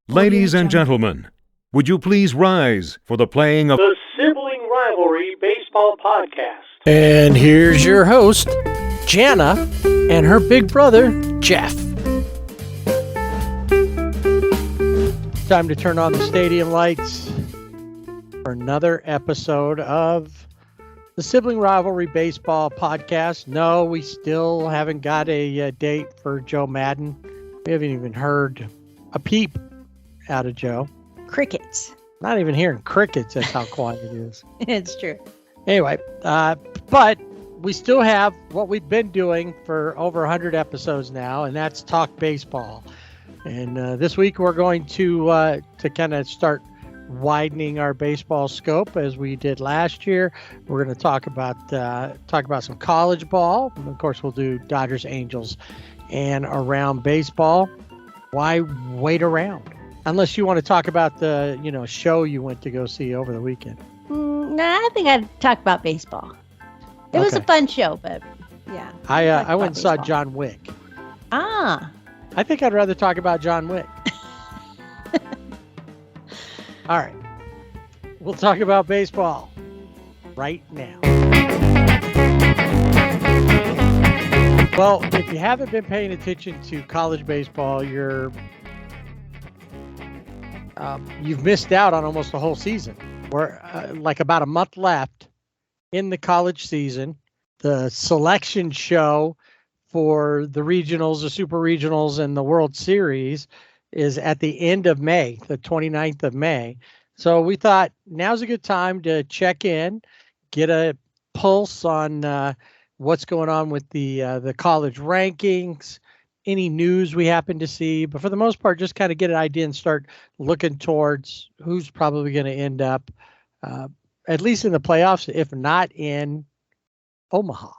Ladies and gentlemen, would you please rise for the playing of the Sibling Rivalry Baseball Podcast. And here's your host, Jana, and her big brother, Jeff. Time to turn on the stadium lights for another episode of the Sibling Rivalry Baseball Podcast. No, we still haven't got a date for Joe Madden. We haven't even heard a peep out of Joe. Crickets. Not even hearing crickets. That's how quiet it is. It's true. Anyway, but we still have what we've been doing for over 100 episodes now, and that's talk baseball. And this week we're going to kind of start widening our baseball scope as we did last year. We're going to talk about some college ball. And of course, we'll do Dodgers, Angels, and around baseball. Why wait around? Unless you want to talk about the show you went to go see over the weekend. No, I think I'd talk about baseball. It was a fun show, but yeah. I went and saw John Wick. Ah. I think I'd rather talk about John Wick. All right. We'll talk about baseball right now. Well, if you haven't been paying attention to college baseball, you've missed out on almost the whole season. We're like about a month left in the college season. The selection show for the regionals, the super regionals, and the World Series is at the end of May, the 29th of May. So we thought now's a good time to check in, get a pulse on what's going on with the college rankings, any news we happen to see, but for the most part, just kind of get an idea and start looking towards who's probably going to end up at least in the playoffs, if not in Omaha.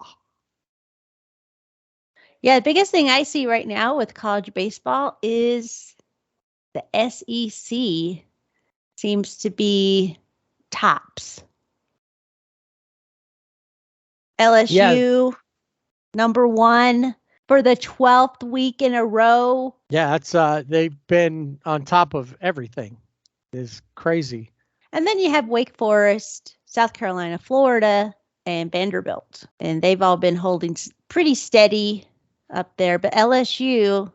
Yeah, the biggest thing I see right now with college baseball is the SEC seems to be tops. LSU, number one for the 12th week in a row. Yeah, that's they've been on top of everything. It's crazy. And then you have Wake Forest, South Carolina, Florida, and Vanderbilt. And they've all been holding pretty steady up there. But LSU,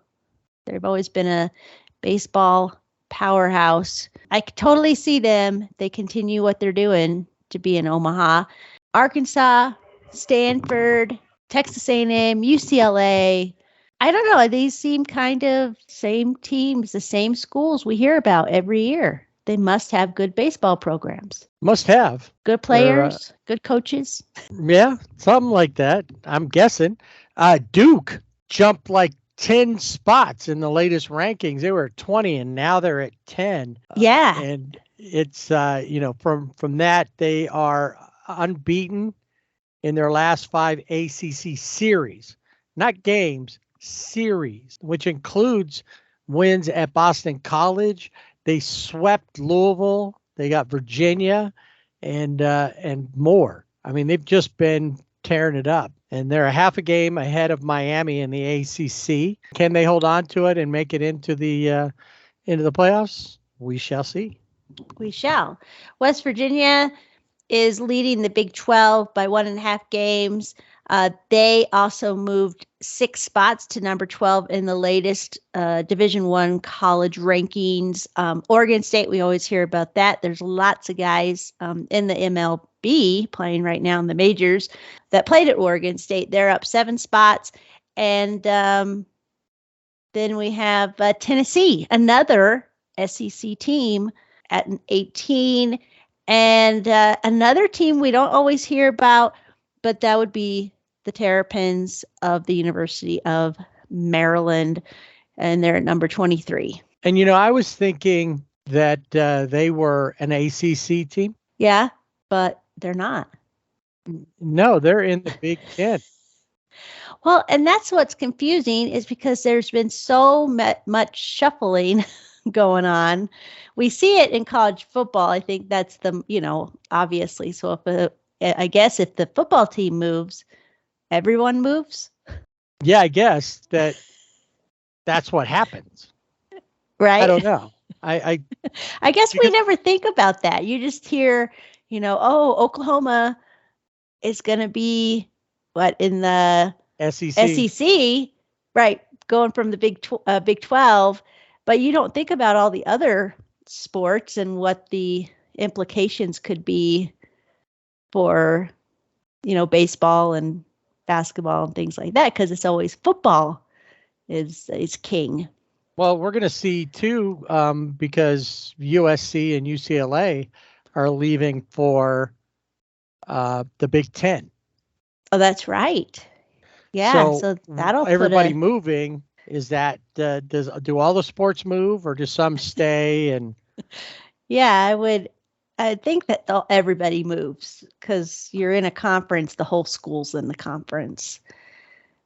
they've always been a baseball powerhouse. I could totally see them. They continue what they're doing to be in Omaha. Arkansas, Stanford, Texas A&M, UCLA. I don't know. These seem kind of same teams, the same schools we hear about every year. They must have good baseball programs. Must have. Good players, good coaches. Yeah, something like that. I'm guessing. Duke jumped like 10 spots in the latest rankings. They were at 20 and now they're at 10. Yeah. And it's, from that, they are unbeaten in their last 5 ACC series. Not games, series, which includes wins at Boston College. They swept Louisville. They got Virginia and more. I mean, they've just been tearing it up. And they're a half a game ahead of Miami in the ACC. Can they hold on to it and make it into the playoffs? We shall see. We shall. West Virginia is leading the Big 12 by 1.5 games. They also moved 6 spots to number 12 in the latest Division I college rankings. Oregon State, we always hear about that. There's lots of guys in the MLB playing right now in the majors that played at Oregon State. They're up 7 spots. And then we have Tennessee, another SEC team at an 18. And another team we don't always hear about, but that would be the Terrapins of the University of Maryland, and they're at number 23. And, I was thinking that they were an ACC team. Yeah, but they're not. No, they're in the Big Ten. Well, and that's what's confusing is because there's been so much shuffling going on. We see it in college football. I think that's obviously. So I guess if the football team moves, everyone moves. Yeah, I guess that that's what happens. Right? I don't know. I I guess we because- never think about that. You just hear, oh, Oklahoma is going to be in the SEC. SEC, right? Going from the Big 12, but you don't think about all the other sports and what the implications could be for, baseball and basketball and things like that, because it's always football is king. Well, we're going to see too, because USC and UCLA are leaving for the Big Ten. Oh, that's right. Yeah, so that'll everybody moving. Is that do all the sports move, or do some stay? And yeah, I think that everybody moves because you're in a conference. The whole school's in the conference.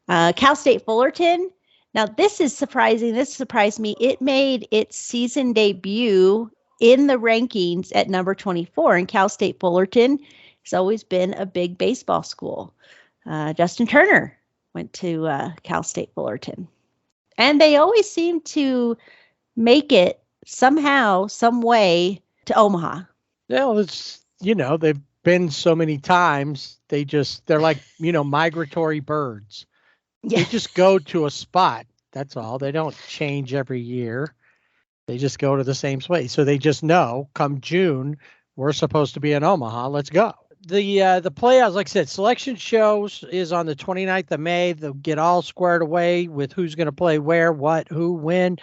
Cal State Fullerton. Now, this is surprising. This surprised me. It made its season debut in the rankings at number 24. And Cal State Fullerton has always been a big baseball school. Justin Turner went to Cal State Fullerton. And they always seem to make it somehow, some way to Omaha. Well, it's, they've been so many times. They're like, migratory birds. Yeah. They just go to a spot. That's all. They don't change every year. They just go to the same place. So they just know come June, we're supposed to be in Omaha. Let's go. The playoffs, like I said, selection shows is on the 29th of May. They'll get all squared away with who's going to play where, what, who, when.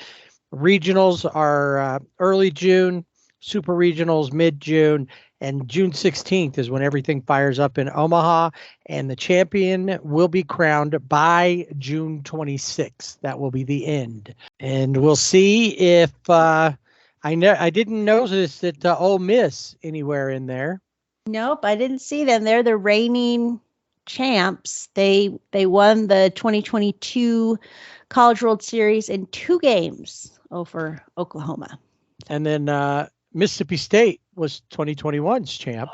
Regionals are early June, super regionals mid-June, and June 16th is when everything fires up in Omaha, and the champion will be crowned by June 26th. That will be the end. And we'll see if I didn't notice that Ole Miss anywhere in there. Nope, I didn't see them. They're the reigning champs. They won the 2022 College World Series in 2 games over Oklahoma. And then Mississippi State was 2021's champ.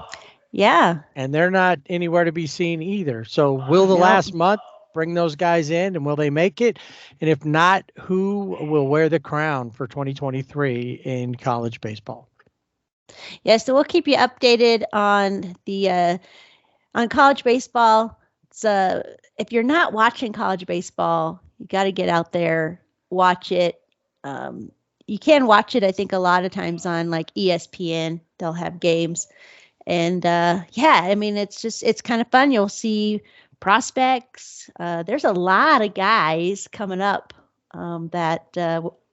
Yeah. And they're not anywhere to be seen either. So will the last month bring those guys in, and will they make it? And if not, who will wear the crown for 2023 in college baseball? Yeah, so we'll keep you updated on the on college baseball. So if you're not watching college baseball, you got to get out there, watch it. You can watch it, I think, a lot of times on like ESPN. They'll have games. And it's kind of fun. You'll see prospects. There's a lot of guys coming up that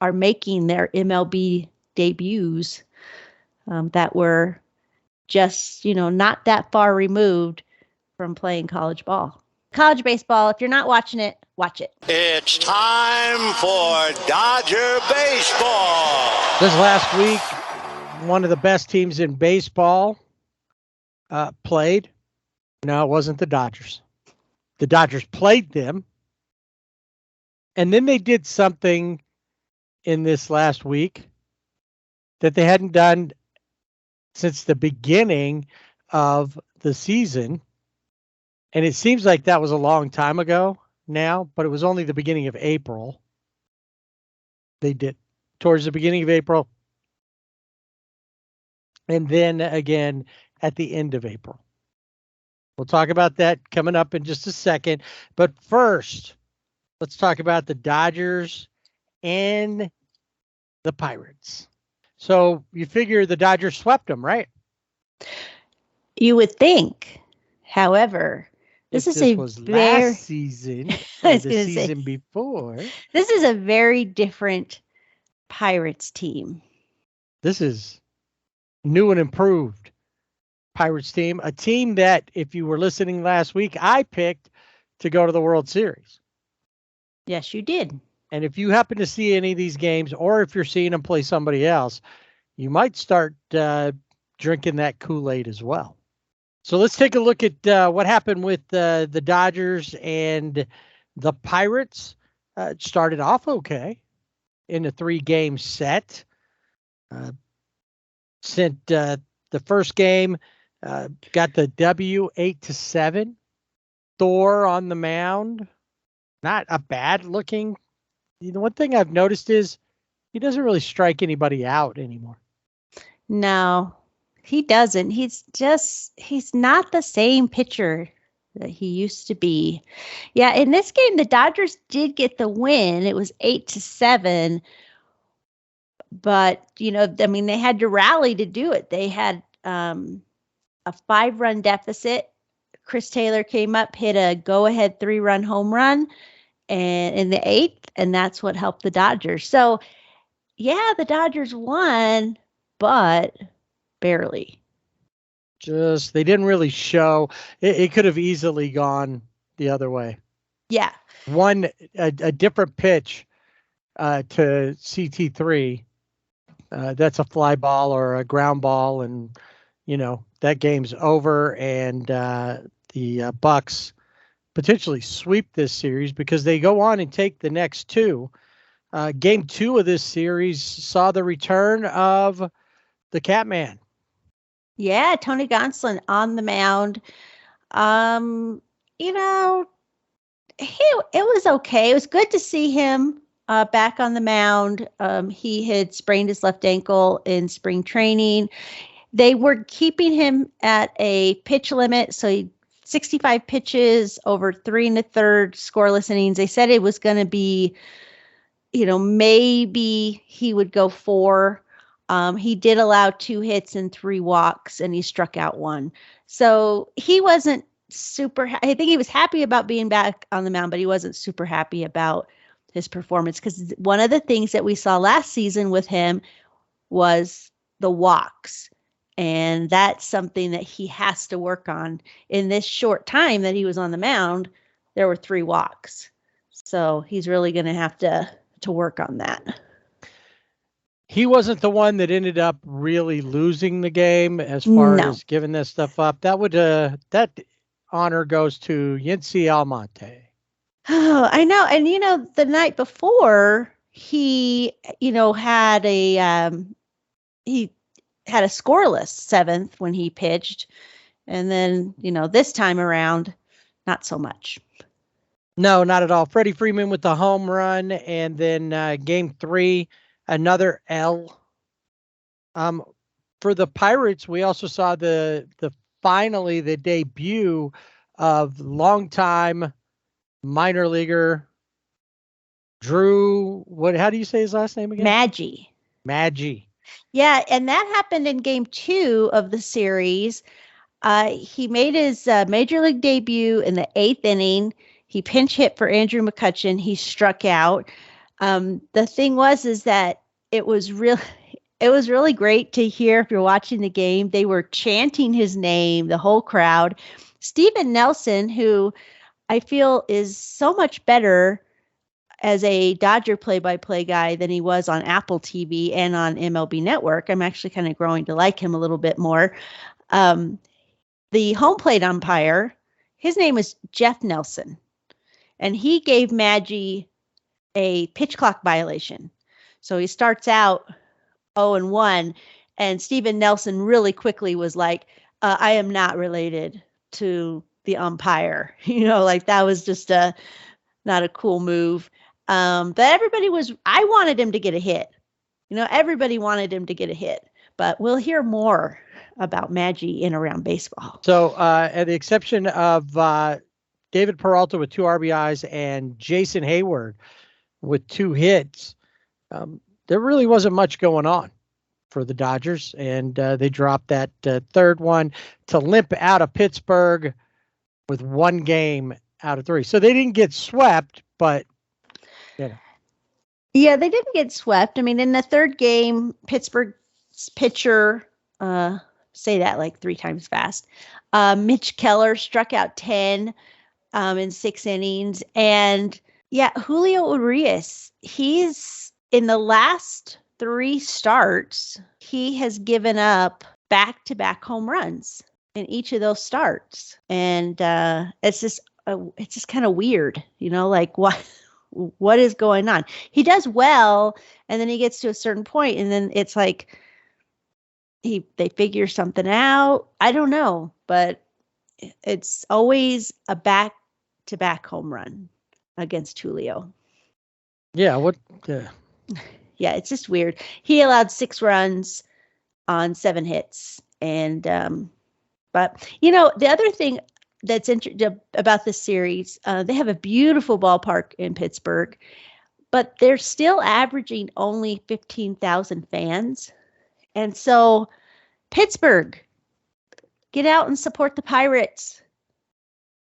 are making their MLB debuts that were just, not that far removed from playing college ball. College baseball, if you're not watching it, watch it. It's time for Dodger baseball. This last week, one of the best teams in baseball played. No, it wasn't the Dodgers. The Dodgers played them. And then they did something in this last week that they hadn't done since the beginning of the season. And it seems like that was a long time ago now, but it was only the beginning of April. They did towards the beginning of April. And then again at the end of April. We'll talk about that coming up in just a second. But first, let's talk about the Dodgers and the Pirates. So you figure the Dodgers swept them, right? You would think. However, this was last season or the season before. This is a very different Pirates team. This is new and improved Pirates team, a team that, if you were listening last week, I picked to go to the World Series. Yes, you did. And if you happen to see any of these games, or if you're seeing them play somebody else, you might start drinking that Kool-Aid as well. So let's take a look at what happened with the Dodgers and the Pirates. It started off okay in a 3-game set. Sent the first game, got the W 8-7. Thor on the mound. Not a bad looking one thing I've noticed is he doesn't really strike anybody out anymore. No, he doesn't. He's not the same pitcher that he used to be. Yeah, in this game, the Dodgers did get the win. It was 8-7. But, I mean, they had to rally to do it. They had a 5-run deficit. Chris Taylor came up, hit a go-ahead 3-run home run and in the 8th, and that's what helped the Dodgers. So, yeah, the Dodgers won, but barely. They didn't really show. It could have easily gone the other way. Yeah. A different pitch to CT3. That's a fly ball or a ground ball, and that game's over. And the Bucks potentially sweep this series because they go on and take the next two. Game 2 of this series saw the return of the Catman. Yeah, Tony Gonsolin on the mound. It was okay. It was good to see him back on the mound. He had sprained his left ankle in spring training. They were keeping him at a pitch limit, so 65 pitches over 3 1/3 scoreless innings. They said it was going to be, maybe he would go 4. He did allow 2 hits and 3 walks, and he struck out 1. So he wasn't I think he was happy about being back on the mound, but he wasn't super happy about his performance, because one of the things that we saw last season with him was the walks. And that's something that he has to work on. In this short time that he was on the mound, there were 3 walks. So he's really going to have to work on that. He wasn't the one that ended up really losing the game as far as giving this stuff up. That honor goes to Yency Almonte. Oh, I know. And, the night before he, had he had a scoreless 7th when he pitched. And then, this time around, not so much. No, not at all. Freddie Freeman with the home run. And then game 3, another L. For the Pirates, we also saw finally the debut of longtime minor leaguer Drew. How do you say his last name again? Maggi. Yeah, and that happened in game 2 of the series. He made his major league debut in the 8th inning. He pinch hit for Andrew McCutchen. He struck out. The thing is that it was really great to hear. If you're watching the game, they were chanting his name, the whole crowd. Steven Nelson, who I feel is so much better as a Dodger play-by-play guy than he was on Apple TV and on MLB Network. I'm actually kind of growing to like him a little bit more. The home plate umpire, his name is Jeff Nelson, and he gave Maggi a pitch clock violation. So he starts out 0-1, and Steven Nelson really quickly was like, I am not related to the umpire. That was just not a cool move. But I wanted him to get a hit. Everybody wanted him to get a hit, but we'll hear more about Maggi in Around Baseball. So at the exception of David Peralta with 2 RBIs and Jason Hayward with 2 hits, there really wasn't much going on for the Dodgers, and they dropped that 3rd one to limp out of Pittsburgh with 1 game out of 3. So they didn't get swept, but Yeah, they didn't get swept. I mean, in the 3rd game, Pittsburgh's pitcher, say that like 3 times fast, Mitch Keller struck out 10 in 6 innings. And yeah, Julio Urias, he's in the last 3 starts, he has given up back-to-back home runs in each of those starts. And it's just kind of weird, what is going on? He does well, and then he gets to a certain point, and then it's like they figure something out. I don't know, but it's always a back-to-back home run against Julio. Yeah. What? Yeah, it's just weird. He allowed 6 runs on 7 hits. And, but, the other thing that's about this series, they have a beautiful ballpark in Pittsburgh, but they're still averaging only 15,000 fans. And so, Pittsburgh, get out and support the Pirates.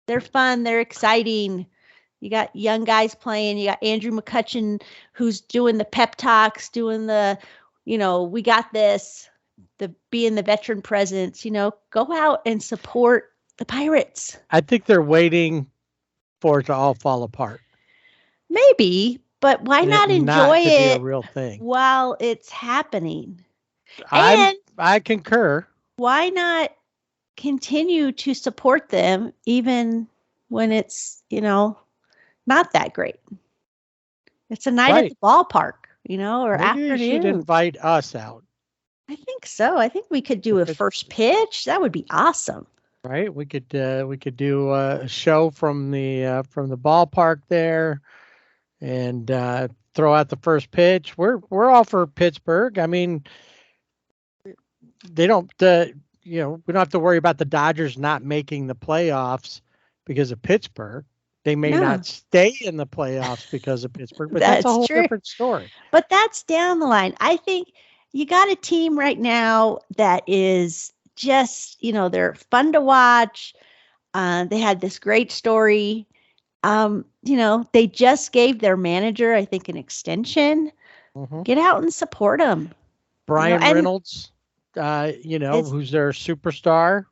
They're fun. They're exciting. You got young guys playing. You got Andrew McCutchen, who's doing the pep talks, doing the, we got this, being the veteran presence. Go out and support the Pirates. I think they're waiting for it to all fall apart. Maybe, but why not enjoy to it be a real thing while it's happening? I concur. Why not continue to support them even when it's, not that great? It's a night at the ballpark, or Maybe afternoon. They should invite us out. I think so. I think we could do a first pitch. That would be awesome. Right? We could do a show from the ballpark there, and throw out the first pitch. We're all for Pittsburgh. I mean, they don't. We don't have to worry about the Dodgers not making the playoffs because of Pittsburgh. They may not stay in the playoffs because of Pittsburgh, but that's a whole different story. But that's down the line. I think you got a team right now that is just, they're fun to watch. They had this great story. They just gave their manager, I think, an extension. Mm-hmm. Get out and support them. Brian Reynolds, who's their superstar,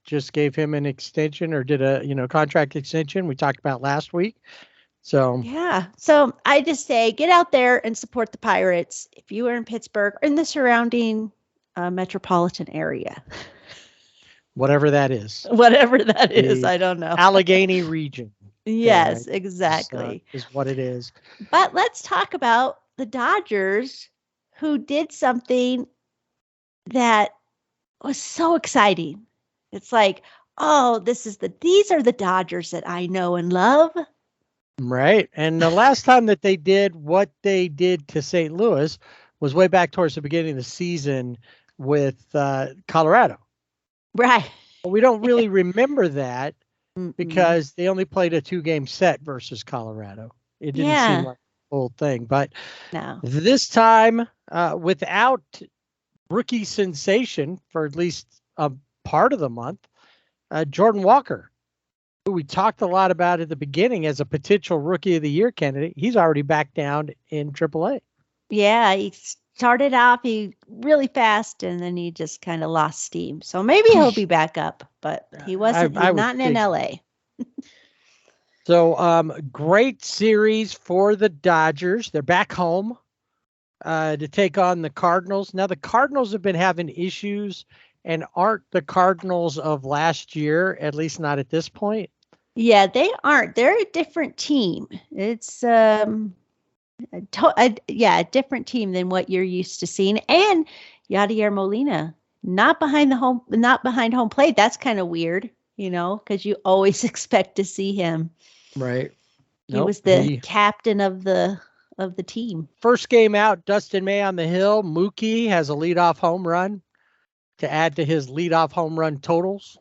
just gave him an extension or did a contract extension we talked about last week. So I just say get out there and support the Pirates if you are in Pittsburgh or in the surrounding metropolitan area. Whatever that is. I don't know. Allegheny region. Yes, exactly. Is what it is. But let's talk about the Dodgers, who did something that was so exciting. It's like, oh, these are the Dodgers that I know and love. Right. And the last time that they did what they did to St. Louis was way back towards the beginning of the season with Colorado. Right. We don't really remember that because they only played a 2-game set versus Colorado. It didn't seem like the whole thing. But this time, without rookie sensation for at least a part of the month, Jordan Walker, who we talked a lot about at the beginning as a potential Rookie of the Year candidate, he's already back down in AAA. Yeah, he started off really fast, and then he just kind of lost steam. So maybe he'll be back up, but he wasn't. He's not in LA. So great series for the Dodgers. They're back home to take on the Cardinals. Now the Cardinals have been having issues and aren't the Cardinals of last year, at least not at this point. Yeah, they aren't. They're a different team. It's a different team than what you're used to seeing. And Yadier Molina, not behind home plate. That's kind of weird, because you always expect to see him. Right. He was the captain of the team. First game out, Dustin May on the hill. Mookie has a leadoff home run to add to his leadoff home run totals.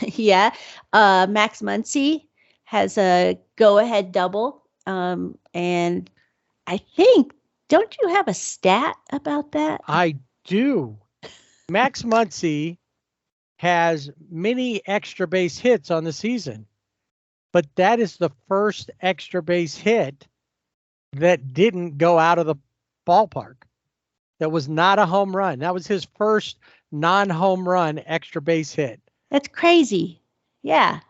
Yeah. Max Muncy has a go-ahead double. And I think, don't you have a stat about that? I do. Max Muncy has many extra base hits on the season, but that is the first extra base hit that didn't go out of the ballpark. That was not a home run. That was his first non-home run extra base hit. That's crazy. Yeah.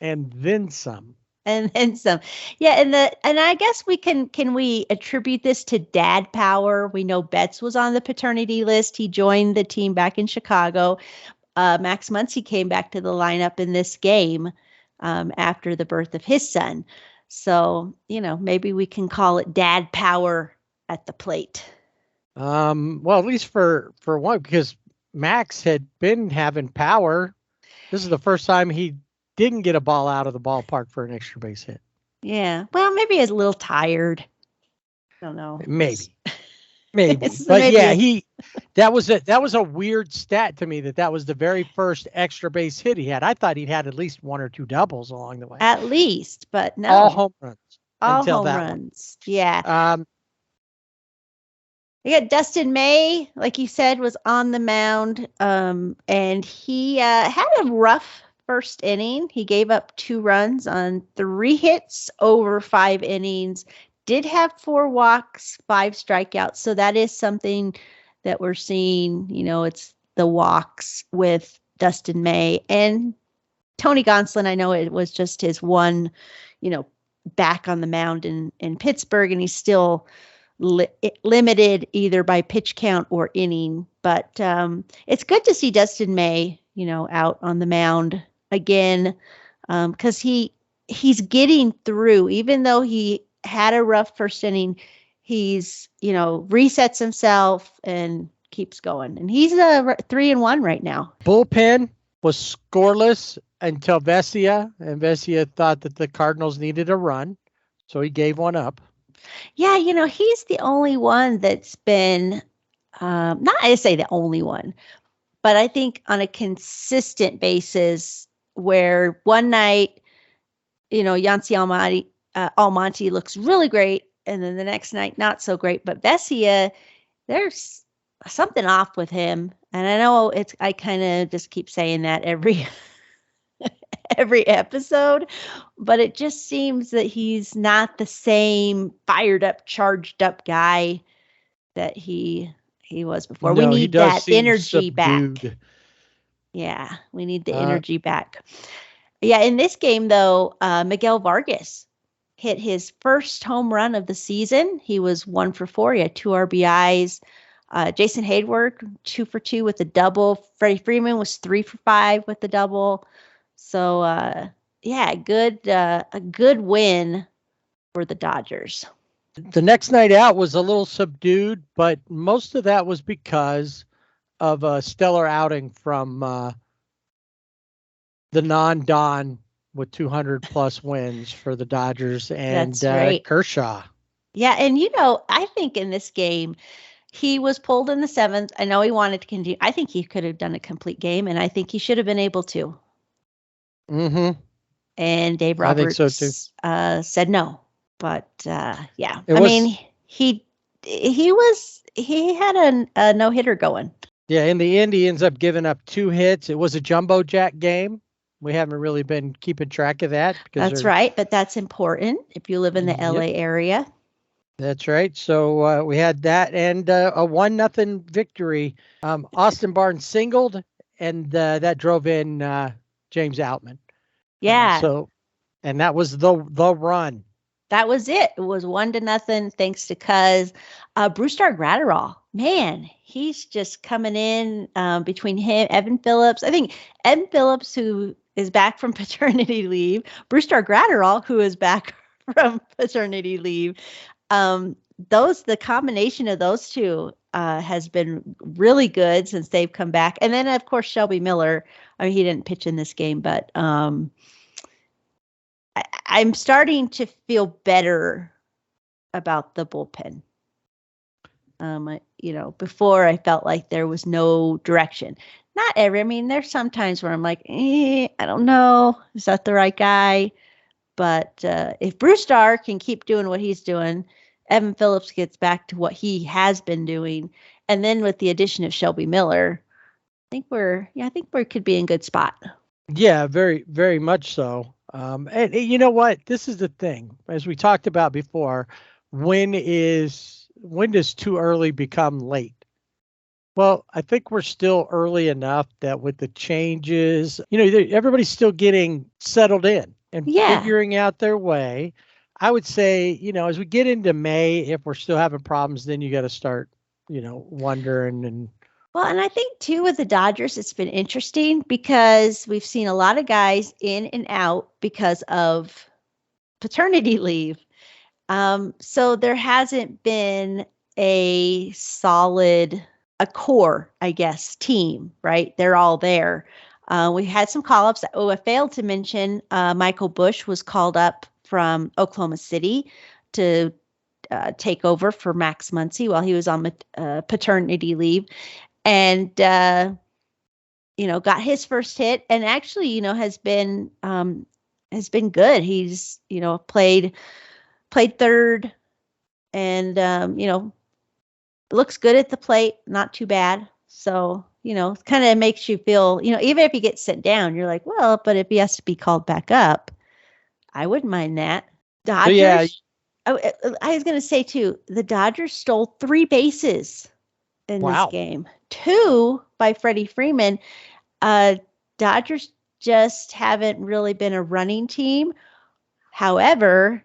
And then some. And then some. Yeah, and I guess can we attribute this to dad power? We know Betts was on the paternity list. He joined the team back in Chicago. Max Muncy came back to the lineup in this game after the birth of his son. So, maybe we can call it dad power at the plate. Well, at least for one, because Max had been having power. This is the first time he didn't get a ball out of the ballpark for an extra base hit. Yeah. Well, maybe he's a little tired. don't know. Maybe. Maybe. It's But maybe yeah, that was a weird stat to me that was the very first extra base hit he had. I thought he'd had at least one or two doubles along the way. at least, but no. All home runs. All until home that runs. Yeah. One. We got Dustin May, like you said, was on the mound, and he had a rough first inning. He gave up 2 runs on 3 hits over 5 innings. Did have 4 walks, 5 strikeouts. So that is something that we're seeing. It's the walks with Dustin May and Tony Gonsolin. I know it was just his one, back on the mound in Pittsburgh, and he's still limited either by pitch count or inning. But it's good to see Dustin May, out on the mound again, because he's getting through, even though he had a rough first inning. He's resets himself and keeps going, and he's 3-1 right now. Bullpen was scoreless until Vesia, and Vesia thought that the Cardinals needed a run, so he gave one up. Yeah, he's the only one that's been not to say the only one, but I think on a consistent basis where one night, Yancy Almonte looks really great, and then the next night not so great. But Vesia, there's something off with him, and I know I kind of just keep saying that every episode, but it just seems that he's not the same fired up, charged up guy that he was before. No, we need that energy subdued. back. Yeah, we need the energy back. Yeah, in this game, though, Miguel Vargas hit his first home run of the season. He was 1 for 4. He had 2 RBIs. Jason Hayward, 2 for 2 with a double. Freddie Freeman was 3 for 5 with the double. So, a good win for the Dodgers. The next night out was a little subdued, but most of that was because of a stellar outing from the non-Don with 200-plus wins for the Dodgers and That's right. Kershaw. Yeah, and I think in this game, he was pulled in the 7th. I know he wanted to continue. I think he could have done a complete game, and I think he should have been able to. Mm-hmm. And Dave Roberts I think so too. Said no. But yeah, he had a no-hitter going. Yeah, in the end, he ends up giving up 2 hits. It was a jumbo jack game. We haven't really been keeping track of that. That's right, but that's important if you live in the LA area. That's right. So we had that and a 1-0 victory. Austin Barnes singled, and that drove in James Outman. Yeah. And that was the run. That was it. It was 1-0 thanks to Brusdar Graterol. Man, he's just coming in between him, Evan Phillips. I think Evan Phillips, who is back from paternity leave, Brusdar Graterol, who is back from paternity leave. The combination of those two has been really good since they've come back. And then, of course, Shelby Miller. I mean, he didn't pitch in this game, but I'm starting to feel better about the bullpen. Before I felt like there was no direction. There's some times where I'm like, I don't know. Is that the right guy? But if Brusdar can keep doing what he's doing, Evan Phillips gets back to what he has been doing. And then with the addition of Shelby Miller, I think we could be in good spot. Yeah, very, very much so. And you know what? This is the thing, as we talked about before, when does too early become late? Well, I think we're still early enough that with the changes, everybody's still getting settled in and figuring out their way. I would say, as we get into May, if we're still having problems, then you got to start, wondering. Well, and I think too with the Dodgers, it's been interesting because we've seen a lot of guys in and out because of paternity leave. So there hasn't been a core, I guess, team, right? They're all there. We had some call-ups. I failed to mention Michael Busch was called up from Oklahoma City to take over for Max Muncy while he was on paternity leave, and got his first hit, and actually, has been good. He's played third, and looks good at the plate, not too bad. So kind of makes you feel, even if he gets sent down, you're like, well, but if he has to be called back up, I wouldn't mind that. Dodgers. So yeah. I was going to say too, the Dodgers stole 3 bases in this game. 2 by Freddie Freeman. Dodgers just haven't really been a running team. However,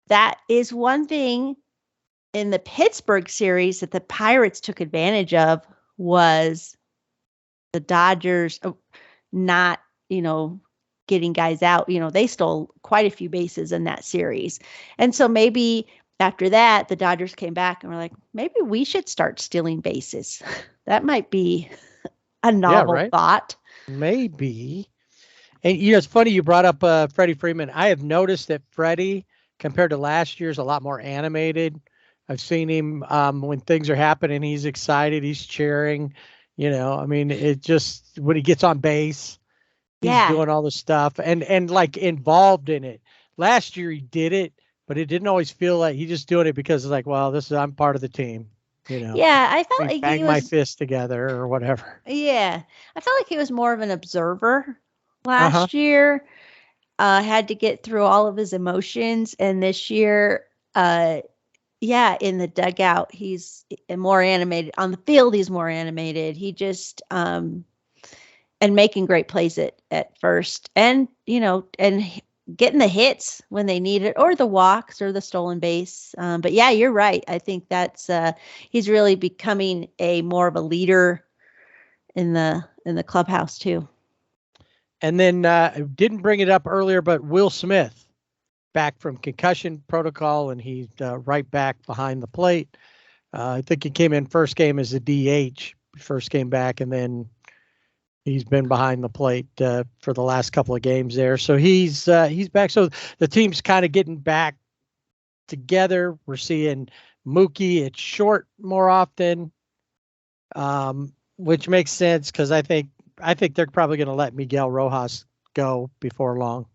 that is one thing in the Pittsburgh series that the Pirates took advantage of, was the Dodgers not, getting guys out. They stole quite a few bases in that series. And so maybe after that, the Dodgers came back and were like, maybe we should start stealing bases. That might be a novel thought. Maybe. And it's funny you brought up Freddie Freeman. I have noticed that Freddie, compared to last year, is a lot more animated. I've seen him when things are happening, he's excited, he's cheering. It just, when he gets on base, he's doing all the stuff and like involved in it. Last year he did it, but it didn't always feel like he just doing it because it's like, well, I'm part of the team. Yeah, I felt like bang my fist together or whatever. Yeah, I felt like he was more of an observer last year. Had to get through all of his emotions, and this year, in the dugout, he's more animated. On the field, he's more animated. He just and making great plays at first, and and getting the hits when they need it, or the walks, or the stolen base. But yeah, you're right. I think that's he's really becoming more of a leader in the clubhouse too. And then I didn't bring it up earlier, but Will Smith back from concussion protocol, and he's right back behind the plate. I think he came in first game as a DH, first game back, and then he's been behind the plate for the last couple of games there. So he's back. So the team's kind of getting back together. We're seeing Mookie at short more often, which makes sense because I think they're probably going to let Miguel Rojas go before long.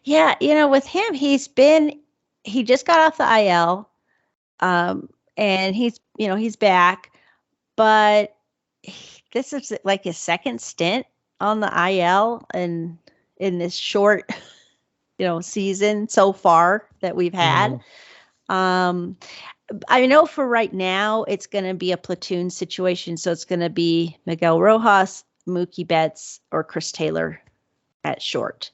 Yeah, with him, he just got off the IL, and he's back, but this is like his second stint on the IL and in this short, season so far that we've had. I know for right now, it's going to be a platoon situation. So it's going to be Miguel Rojas, Mookie Betts, or Chris Taylor at short.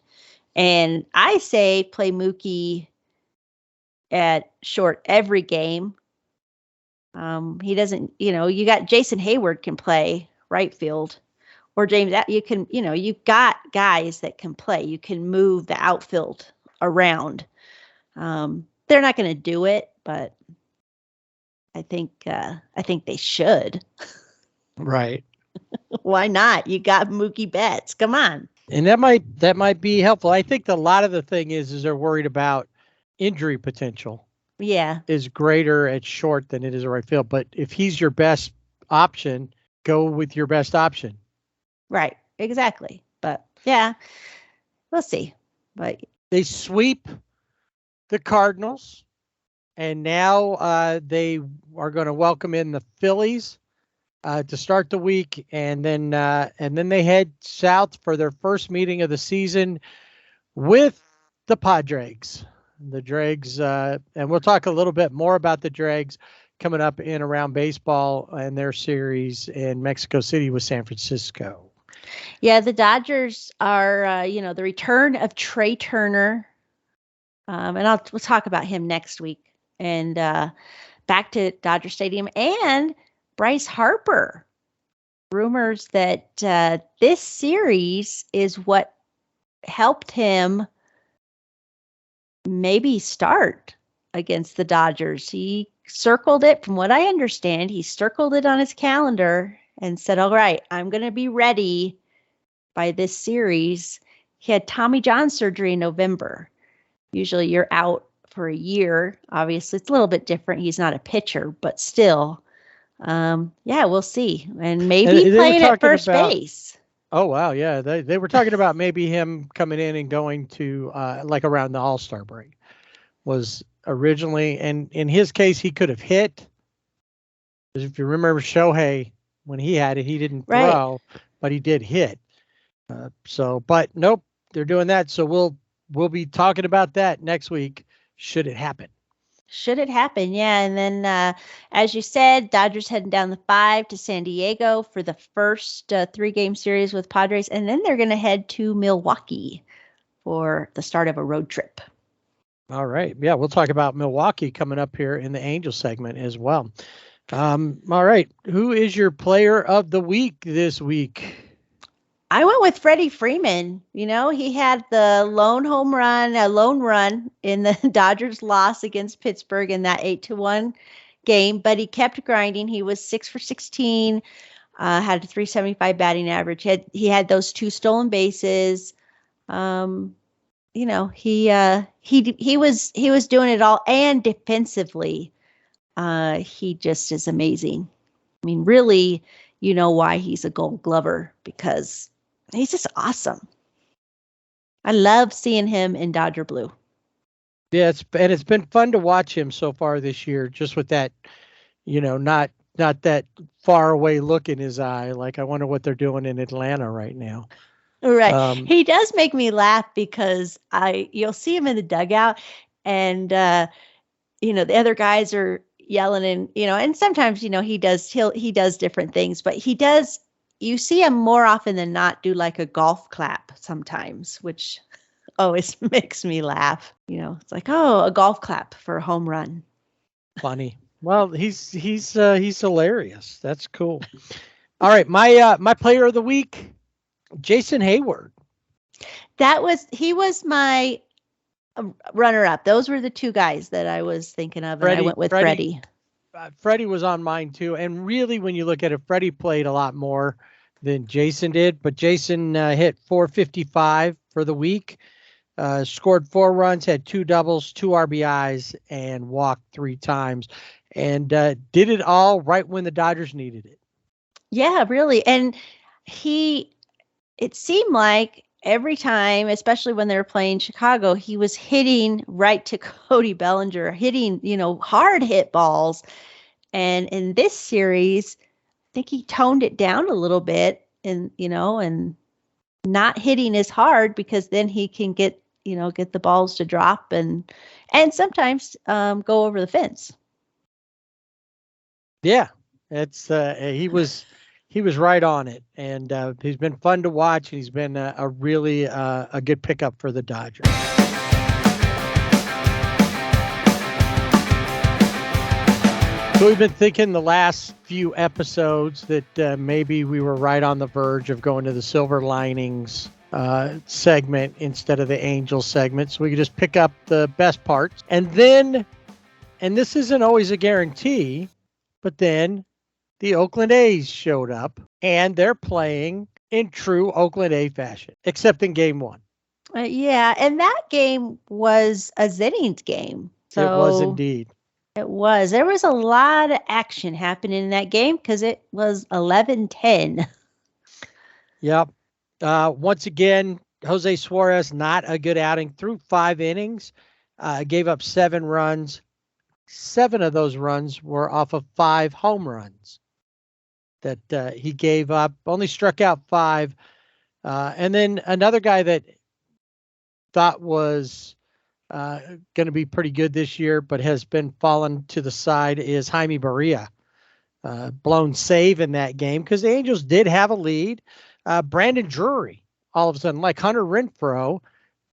And I say play Mookie at short every game. He doesn't, you got Jason Hayward can play right field, or James, you can, you've got guys that can play. You can move the outfield around. They're not going to do it, but I think they should. Right. Why not? You got Mookie Betts. Come on. And that might be helpful. I think a lot of the thing is they're worried about injury potential. Yeah. Is greater at short than it is at right field. But if he's your best option, go with your best option. Right. Exactly. But yeah, we'll see. But they sweep the Cardinals, and now they are going to welcome in the Phillies to start the week, and then they head south for their first meeting of the season with the Padres. The Dregs, and we'll talk a little bit more about the Dregs coming up in Around Baseball and their series in Mexico City with San Francisco. Yeah, the Dodgers are, the return of Trey Turner, and we'll talk about him next week. And back to Dodger Stadium, and Bryce Harper. Rumors that this series is what helped him maybe start against the Dodgers. He circled it, from what I understand, he circled it on his calendar and said, all right, I'm going to be ready by this series. He had Tommy John surgery in November. Usually you're out for a year. Obviously, it's a little bit different. He's not a pitcher, but still, yeah, we'll see. And maybe playing at first base. Oh, wow. Yeah. They were talking about maybe him coming in and going to like around the All-Star break was originally. And in his case, he could have hit. If you remember Shohei, when he had it, he didn't throw, but he did hit. But nope, they're doing that. So we'll be talking about that next week. Should it happen? Should it happen? Yeah. And then, as you said, Dodgers heading down the 5 to San Diego for the first 3-game series with Padres. And then they're going to head to Milwaukee for the start of a road trip. All right. Yeah, we'll talk about Milwaukee coming up here in the Angel segment as well. All right. Who is your player of the week this week? I went with Freddie Freeman. You know, he had the lone run in the Dodgers loss against Pittsburgh in that 8-1 game, but he kept grinding. He was 6 for 16, had a .375 batting average. He had those 2 stolen bases. You know, he was doing it all, and defensively, he just is amazing. I mean, really, you know why he's a Gold Glover, because he's just awesome. I love seeing him in Dodger blue. Yeah, it's been fun to watch him so far this year, just with that, you know, not that far away look in his eye. Like, I wonder what they're doing in Atlanta right now. Right. He does make me laugh because you'll see him in the dugout, and you know, the other guys are yelling, and you know, and sometimes, you know, he does different things, but you see him more often than not do like a golf clap sometimes, which always makes me laugh. You know, it's like, oh, a golf clap for a home run. Funny. Well, he's hilarious. That's cool. All right, my player of the week, Jason Hayward. He was my runner-up. Those were the 2 guys that I was thinking of, and I went with Freddie. Freddie was on mine too, and really, when you look at it, Freddie played a lot more than Jason did. But Jason hit .455 for the week, scored 4 runs, had 2 doubles, 2 RBIs, and walked 3 times, and did it all right when the Dodgers needed it. Yeah, really, and it seemed like every time, especially when they were playing Chicago, he was hitting right to Cody Bellinger, hitting, you know, hard hit balls. And in this series, I think he toned it down a little bit, and, you know, and not hitting as hard, because then he can get the balls to drop and sometimes go over the fence. Yeah, it's he was right on it, and he's been fun to watch. He's been a really a good pickup for the Dodgers. So we've been thinking the last few episodes that maybe we were right on the verge of going to the Silver Linings segment instead of the Angel segment, so we could just pick up the best parts. And this isn't always a guarantee, but then the Oakland A's showed up, and they're playing in true Oakland A fashion, except in game 1. Yeah, and that game was a Jennings game. So it was indeed. It was. There was a lot of action happening in that game because it was 11-10. Yep. Once again, Jose Suarez, not a good outing. Through 5 innings, gave up 7 runs. 7 of those runs were off of 5 home runs that he gave up, only struck out 5. And then another guy that thought was going to be pretty good this year, but has been fallen to the side, is Jaime Barria. Blown save in that game because the Angels did have a lead. Brandon Drury, all of a sudden, like Hunter Renfroe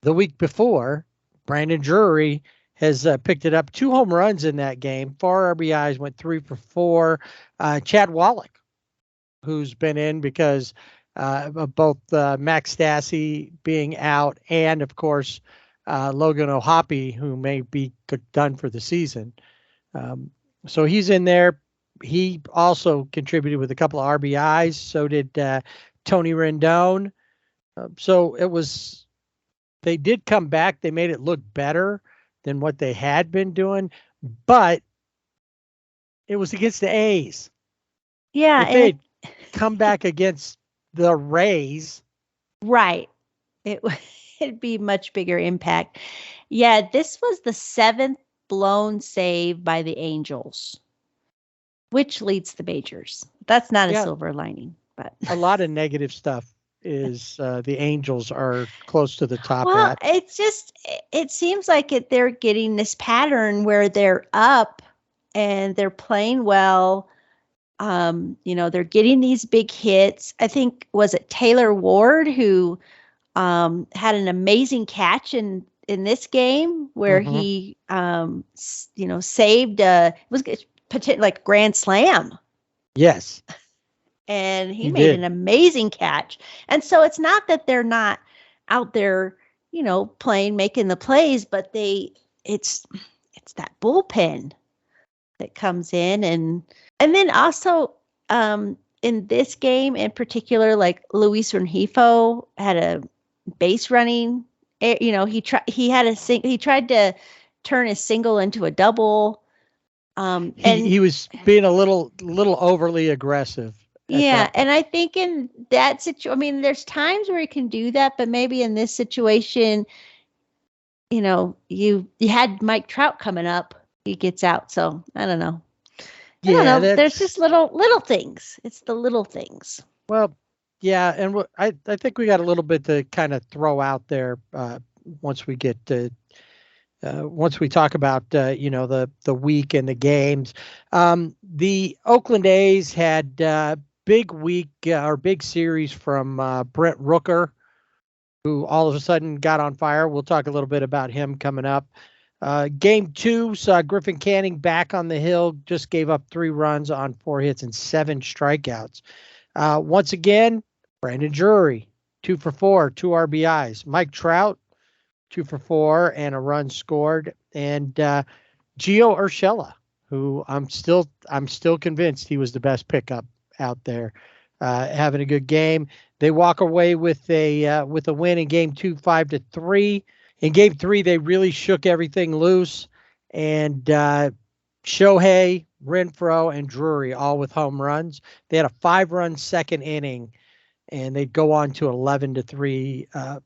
the week before, Brandon Drury has picked it up. 2 home runs in that game, 4 RBIs, went 3 for 4. Chad Wallach, who's been in because of both Max Stassi being out and, of course, Logan O'Hoppe, who may be done for the season. So he's in there. He also contributed with a couple of RBIs. So did Tony Rendon. So they did come back. They made it look better than what they had been doing, but it was against the A's. Yeah. If they'd come back against the Rays. Right. It'd be much bigger impact. Yeah, this was the 7th blown save by the Angels, which leads the majors. That's not a silver lining, but a lot of negative stuff is the Angels are close to the top. Well, it seems like they're getting this pattern where they're up and they're playing well. They're getting these big hits. I think, was it Taylor Ward who had an amazing catch in this game where he saved it was like grand slam. Yes. And he made an amazing catch. And so it's not that they're not out there, playing, making the plays, but it's that bullpen that comes in. And then also in this game in particular, like Luis Rengifo had a base running, he tried to turn a single into a double. And he was being a little overly aggressive. Yeah, and I think in that situation, there's times where you can do that, but maybe in this situation, you had Mike Trout coming up, he gets out. So I don't know. I don't know. There's just little things. It's the little things. Well, yeah, and I think we got a little bit to kind of throw out there once we get to. Once we talk about the week and the games, the Oakland A's had big week or big series from Brent Rooker, who all of a sudden got on fire. We'll talk a little bit about him coming up. Game 2 saw Griffin Canning back on the hill, just gave up 3 runs on 4 hits and 7 strikeouts. Once again, Brandon Drury, 2 for 4, 2 RBIs. Mike Trout, 2 for 4 and a run scored. And Gio Urshela, who I'm still convinced he was the best pickup out there, having a good game. They walk away with a win in game 2, 5-3. In game 3, they really shook everything loose, and Shohei, Renfroe, and Drury all with home runs. They had a 5-run second inning, and they'd go on to 11-3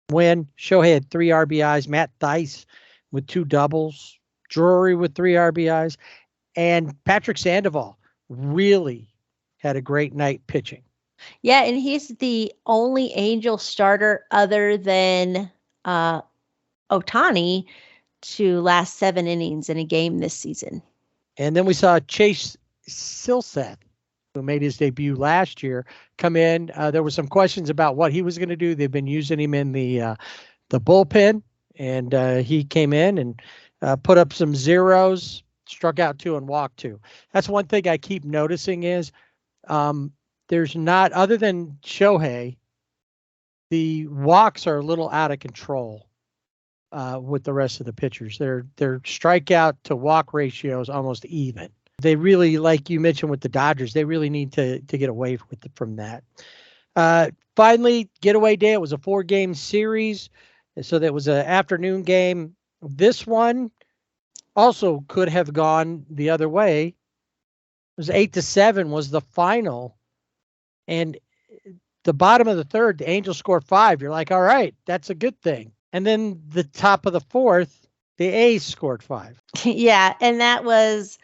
win. Shohei had 3 RBIs, Matt Thaiss with 2 doubles, Drury with 3 RBIs, and Patrick Sandoval really had a great night pitching. Yeah, and he's the only Angel starter other than Ohtani to last 7 innings in a game this season. And then we saw Chase Silseth, who made his debut last year, come in. There were some questions about what he was going to do. They've been using him in the bullpen, and he came in and put up some zeros, struck out 2 and walked 2. That's one thing I keep noticing is there's not, other than Shohei, the walks are a little out of control with the rest of the pitchers. Their strikeout to walk ratio is almost even. They really, like you mentioned with the Dodgers, they really need to get away from that. Finally, getaway day. It was a 4-game series, so that was an afternoon game. This one also could have gone the other way. It was 8-7 was the final, and the bottom of the third, the Angels scored 5. You're like, all right, that's a good thing. And then the top of the 4th, the A's scored 5. Yeah, and that was,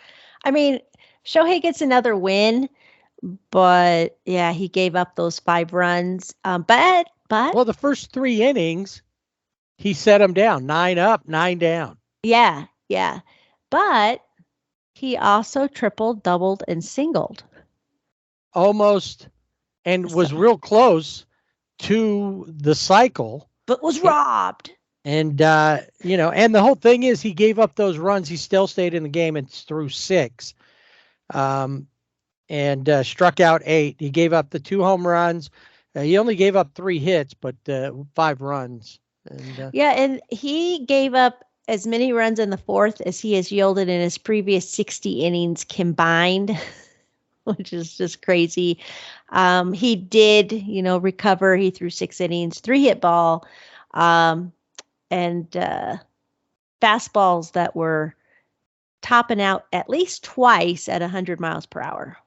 Shohei gets another win, but yeah, he gave up those 5 runs. But well, the first 3 innings, he set them down, 9 up, 9 down. Yeah. But he also tripled, doubled, and singled. Almost, and was real close to the cycle. But was robbed. And, and the whole thing is he gave up those runs. He still stayed in the game and threw 6 and struck out 8. He gave up the 2 home runs. He only gave up 3 hits, but 5 runs. And, and he gave up as many runs in the 4th as he has yielded in his previous 60 innings combined, which is just crazy. He did, recover. He threw 6 innings, 3 hit ball. And fastballs that were topping out at least twice at 100 miles per hour.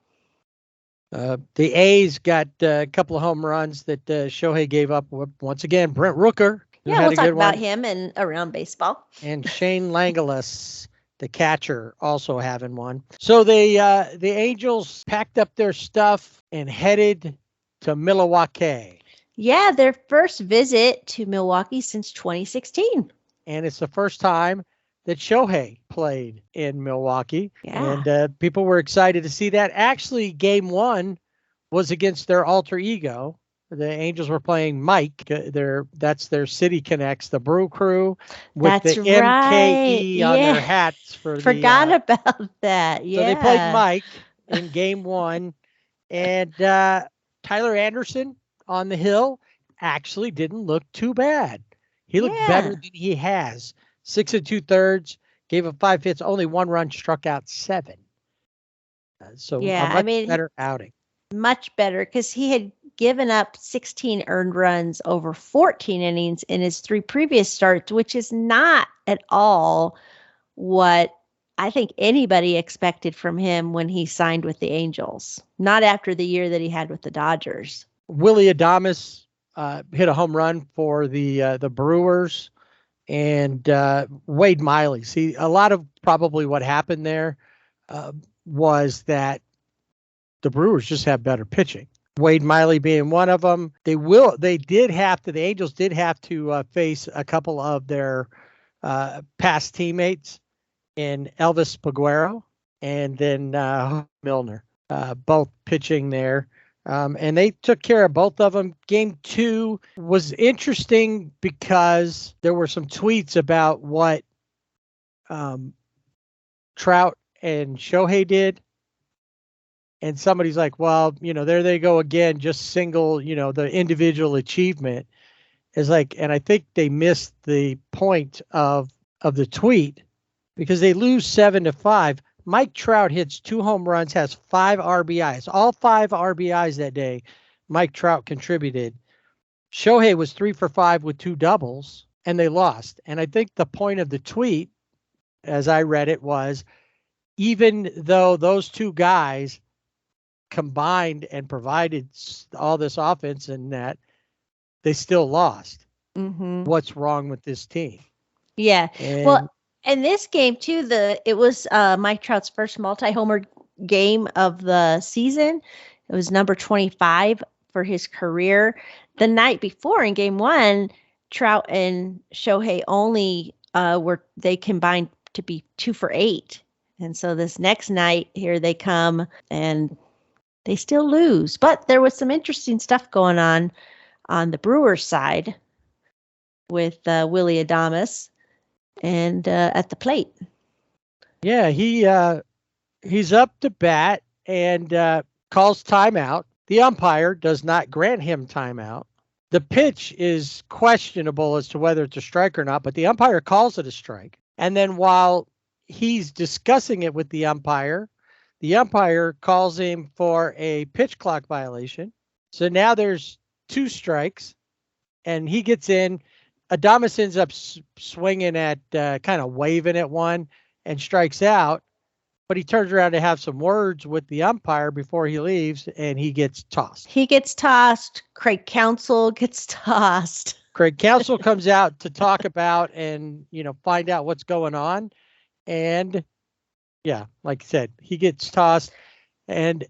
The A's got a couple of home runs that Shohei gave up. Once again, Brent Rooker. Yeah, we'll talk about him and around baseball. And Shane Langeles, the catcher, also having one. So the Angels packed up their stuff and headed to Milwaukee. Yeah, their first visit to Milwaukee since 2016. And it's the first time that Shohei played in Milwaukee. Yeah. And people were excited to see that. Actually, game one was against their alter ego. The Angels were playing Mike. That's their City Connects, the Brew Crew, with That's the MKE right. on Yeah. their hats. Forgot about that. Yeah. So they played Mike in game one. And Tyler Anderson on the hill actually didn't look too bad. He looked better than he has. 6 2/3, gave up 5 hits, only 1 run, struck out 7. So a much better outing. Much better, because he had given up 16 earned runs over 14 innings in his 3 previous starts, which is not at all what I think anybody expected from him when he signed with the Angels. Not after the year that he had with the Dodgers. Willie Adames hit a home run for the Brewers, and Wade Miley. See, a lot of probably what happened there was that the Brewers just have better pitching. Wade Miley being one of them. The Angels did have to face a couple of their past teammates in Elvis Paguero and then Milner, both pitching there. And they took care of both of them. Game 2 was interesting because there were some tweets about what Trout and Shohei did. And somebody's like, well, there they go again, just single, the individual achievement is like, and I think they missed the point of the tweet because they lose 7-5. Mike Trout hits 2 home runs, has 5 RBIs, all 5 RBIs that day. Mike Trout contributed. Shohei was 3 for 5 with 2 doubles, and they lost. And I think the point of the tweet, as I read it, was even though those 2 guys combined and provided all this offense and that, they still lost. Mm-hmm. What's wrong with this team? Yeah. And this game too, it was Mike Trout's first multi-homer game of the season. It was number 25 for his career. The night before in game 1, Trout and Shohei only they combined to be 2 for 8. And so this next night, here they come and they still lose. But there was some interesting stuff going on the Brewers side with Willie Adames and at the plate. Yeah, he's up to bat and calls timeout. The umpire does not grant him timeout. The pitch is questionable as to whether it's a strike or not, but the umpire calls it a strike. And then while he's discussing it with the umpire calls him for a pitch clock violation. So now there's 2 strikes, and he gets in. Adames ends up swinging at, kind of waving at one and strikes out, but he turns around to have some words with the umpire before he leaves, and he gets tossed. Craig Counsell gets tossed. Craig Counsell comes out to talk about and, find out what's going on. And yeah, like I said, he gets tossed. And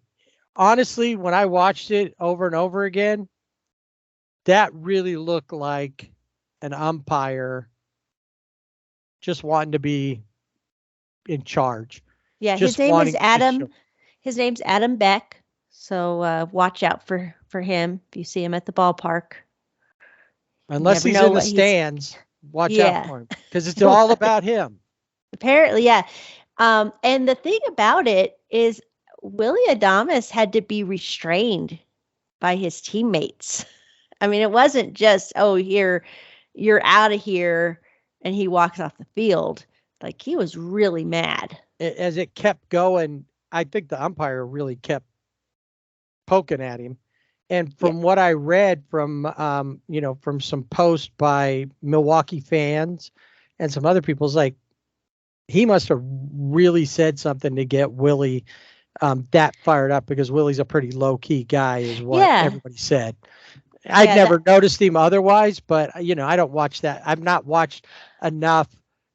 honestly, when I watched it over and over again, that really looked like an umpire just wanting to be in charge. Yeah, his name is Adam. His name's Adam Beck. So watch out for him if you see him at the ballpark. Unless he's in the stands, watch out for him because it's all about him. Apparently, yeah. And the thing about it is Willie Adames had to be restrained by his teammates. I mean, it wasn't just, you're out of here, and he walks off the field. Like, he was really mad. As it kept going, I think the umpire really kept poking at him. And from what I read from some posts by Milwaukee fans and some other people's like, he must have really said something to get Willie that fired up, because Willie's a pretty low key guy, is what everybody said. I'd never noticed him otherwise, but I don't watch that. I've not watched enough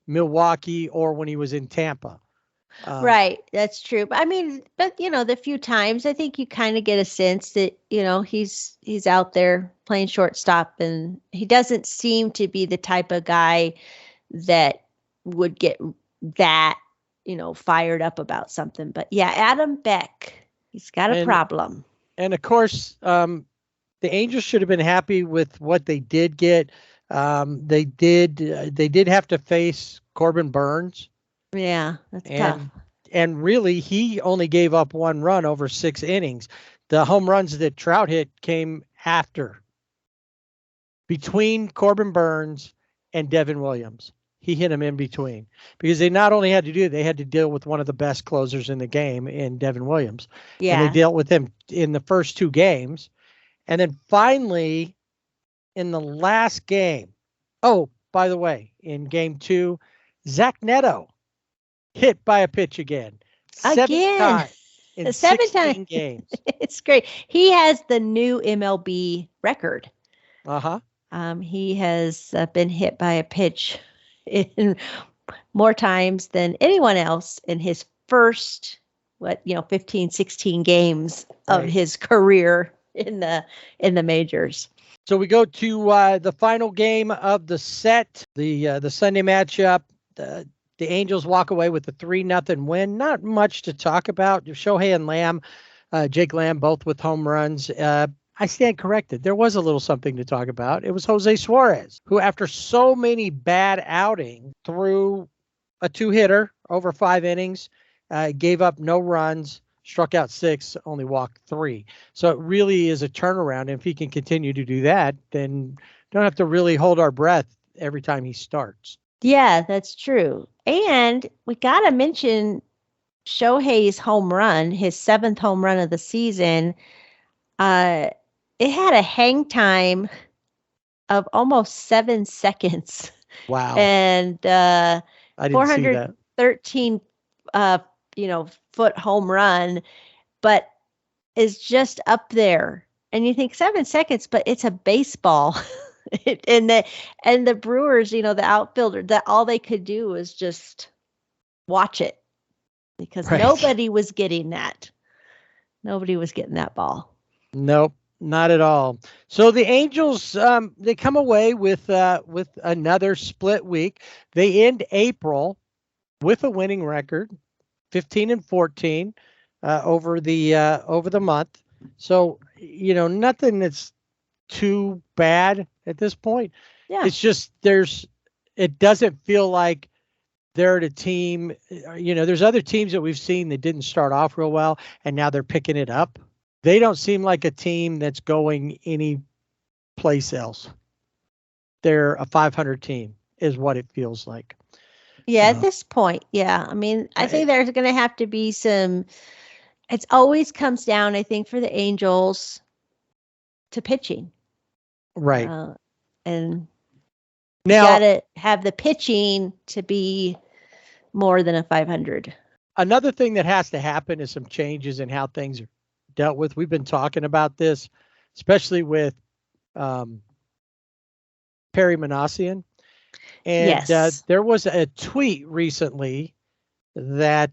Milwaukee or when he was in Tampa. Right. That's true. But I mean, the few times I think you kind of get a sense that, he's out there playing shortstop, and he doesn't seem to be the type of guy that would get that, fired up about something. But yeah, Adam Beck, he's got a problem. And of course, the Angels should have been happy with what they did get. They did have to face Corbin Burns. Yeah, that's tough. And really, he only gave up 1 run over 6 innings. The home runs that Trout hit came after, between Corbin Burns and Devin Williams. He hit him in between, because they not only had to do it, they had to deal with one of the best closers in the game in Devin Williams. Yeah. And they dealt with him in the first 2 games. And then finally, in the last game, oh, by the way, in game 2, Zach Neto hit by a pitch again. 7 times in 16 games. It's great. He has the new MLB record. Uh-huh. He has been hit by a pitch in more times than anyone else in his first 15, 16 games of his career in the majors. So we go to the final game of the set, the Sunday matchup. The Angels walk away with a 3-0 win. Not much to talk about. Shohei and Lamb, Jake Lamb, both with home runs. I stand corrected. There was a little something to talk about. It was Jose Suarez, who after so many bad outings threw a 2-hitter over 5 innings, gave up no runs, struck out 6, only walked 3. So it really is a turnaround. And if he can continue to do that, then don't have to really hold our breath every time he starts. Yeah, that's true. And we got to mention Shohei's home run, his 7th home run of the season. It had a hang time of almost 7 seconds. Wow. And I didn't see that. 413 foot home run, but is just up there. And you think 7 seconds, but it's a baseball. and the Brewers, the outfielder, that all they could do was just watch it, because nobody was getting that. Nobody was getting that ball. Nope, not at all. So the Angels, they come away with another split week. They end April with a winning record, 15-14 over the month. So nothing that's too bad at this point. Yeah. It's just it doesn't feel like they're the team. There's other teams that we've seen that didn't start off real well, and now they're picking it up. They don't seem like a team that's going any place else. They're a 500 team is what it feels like. Yeah, at this point. Yeah. I mean, I think there's going to have to be it always comes down, I think, for the Angels to pitching. Right. And now, you got to have the pitching to be more than a 500. Another thing that has to happen is some changes in how things are dealt with. We've been talking about this, especially with Perry Manassian. And yes. There was a tweet recently that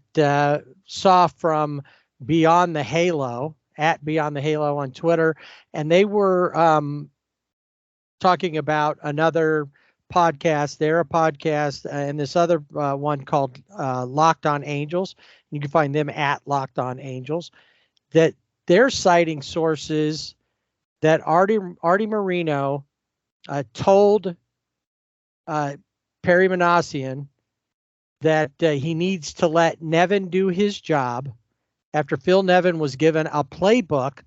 saw from Beyond the Halo, at Beyond the Halo on Twitter, and they were talking about another podcast. They're a podcast, and this other one called Locked On Angels. You can find them at Locked On Angels. That they're citing sources that Artie Moreno told Perry Manassian that he needs to let Nevin do his job after Phil Nevin was given a playbook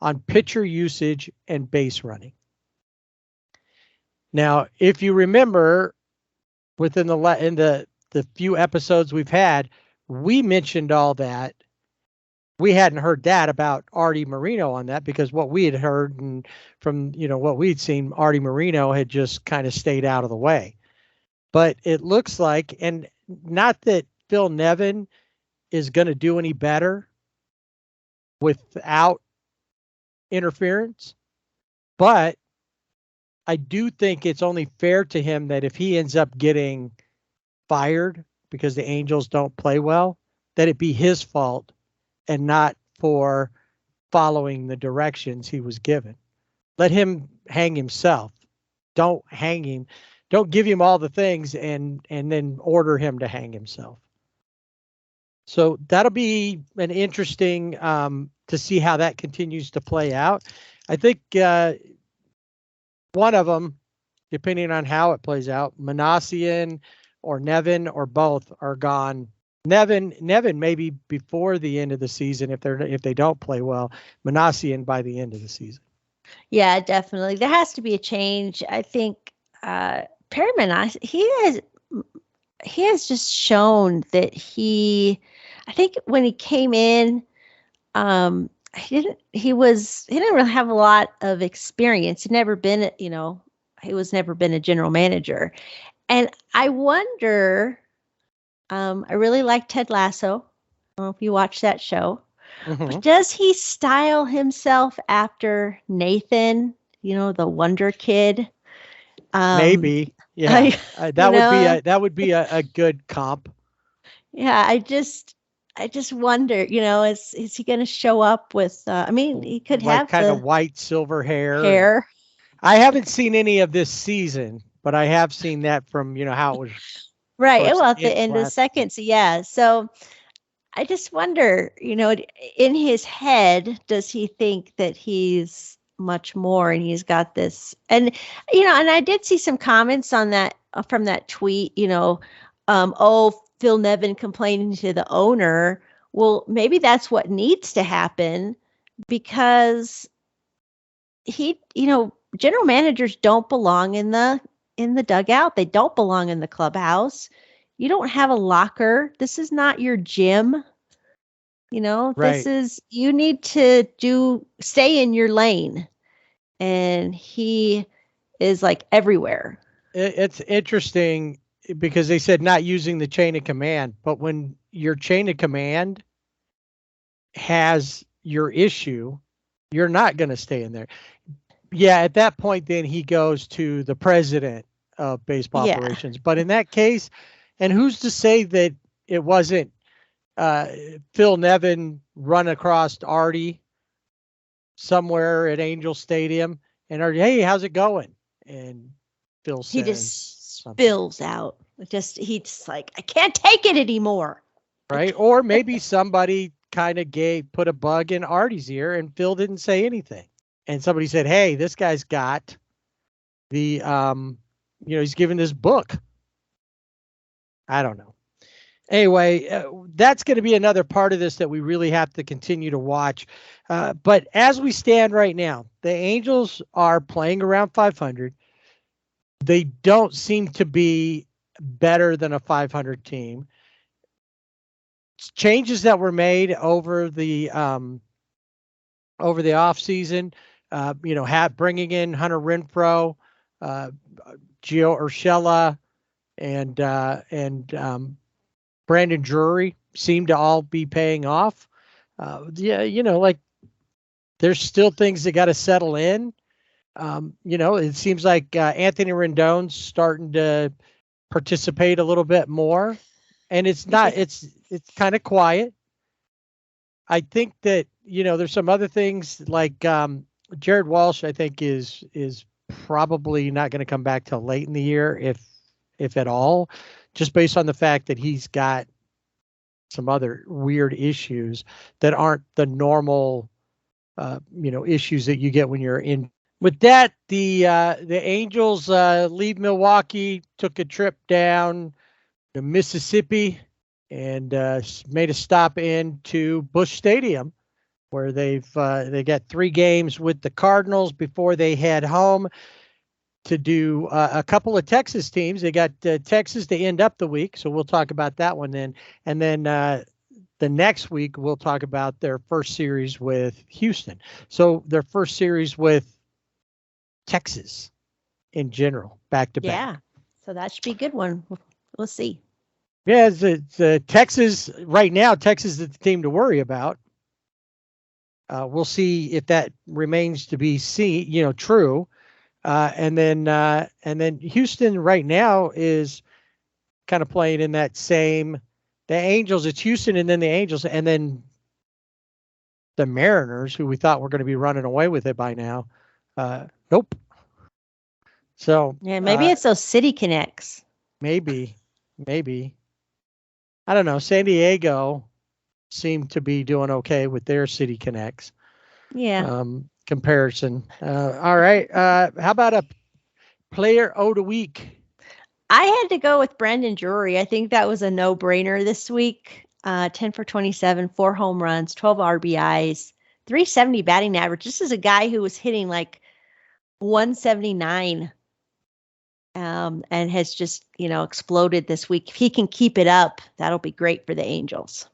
on pitcher usage and base running. Now, if you remember, within the few episodes we've had, we mentioned all that. We hadn't heard that about Artie Moreno on that, because what we had heard and from what we'd seen, Artie Moreno had just kind of stayed out of the way. But it looks like, and not that Phil Nevin is going to do any better without interference, but I do think it's only fair to him that if he ends up getting fired because the Angels don't play well, that it be his fault and not for following the directions he was given. Let him hang himself. Don't hang him. Don't give him all the things and then order him to hang himself. So that'll be an interesting to see how that continues to play out. I think one of them, depending on how it plays out, Manassian or Nevin or both are gone. Nevin maybe before the end of the season if they don't play well. Manassian by the end of the season. Yeah, definitely. There has to be a change. I think Perry Manassian, he has just shown that I think when he came in, he didn't really have a lot of experience. He was never been a general manager. And I wonder, I really like Ted Lasso. I don't know if you watch that show. Mm-hmm. But does he style himself after Nathan, the Wonder Kid? Maybe. Yeah. That would be a good comp. Yeah, I just wonder, is he going to show up with? He could have kind of white silver hair. I haven't seen any of this season, but I have seen that from how it was. Right. Well, at the end of the second, so yeah. So I just wonder, in his head, does he think that he's much more and he's got this? And and I did see some comments on that from that tweet. Phil Nevin complaining to the owner. Well, maybe that's what needs to happen because general managers don't belong in the dugout. They don't belong in the clubhouse. You don't have a locker. This is not your gym. Right. This is, you need to stay in your lane. And he is like everywhere. It's interesting because they said not using the chain of command, but when your chain of command has your issue, you're not going to stay in there. Yeah, at that point, then he goes to the president of baseball operations. But in that case, and who's to say that it wasn't Phil Nevin run across Artie somewhere at Angel Stadium and Artie, hey, how's it going? And Phil says, he just spills out. He's just like, I can't take it anymore. Right. Or maybe somebody kind of put a bug in Artie's ear and Phil didn't say anything. And somebody said, hey, this guy's got the, he's given this book. I don't know. Anyway, that's going to be another part of this that we really have to continue to watch. But as we stand right now, the Angels are playing around 500. They don't seem to be better than a 500 team. Changes that were made over the off season, bringing in Hunter Renfroe, Gio Urshela, and Brandon Drury seem to all be paying off. There's still things that got to settle in. It seems like Anthony Rendon's starting to participate a little bit more, and it's kind of quiet. I think that, there's some other things like Jared Walsh, I think is probably not going to come back till late in the year, if at all, just based on the fact that he's got some other weird issues that aren't the normal, issues that you get when you're in. With that, the Angels leave Milwaukee, took a trip down to Mississippi, and made a stop into Busch Stadium, where they got 3 games with the Cardinals before they head home to do a couple of Texas teams. They got Texas to end up the week, so we'll talk about that one then. And then the next week we'll talk about their first series with Houston. So their first series with Texas in general, back to back. So that should be a good one. We'll see. Yeah, it's Texas right now. Texas is the team to worry about. We'll see if that remains to be true. And then Houston right now is kind of playing in that same. The Angels, it's Houston, and then the Angels, and then the Mariners, who we thought were going to be running away with it by now. Nope. So Yeah, maybe it's those city connects. Maybe. I don't know. San Diego seemed to be doing okay with their city connects. Yeah. Comparison. All right. How about a player of the week? I had to go with Brandon Drury. I think that was a no-brainer this week. 10 for 27, 4 home runs, 12 RBIs, 370 batting average. This is a guy who was hitting like 179 and has just, exploded this week. If he can keep it up, that'll be great for the Angels.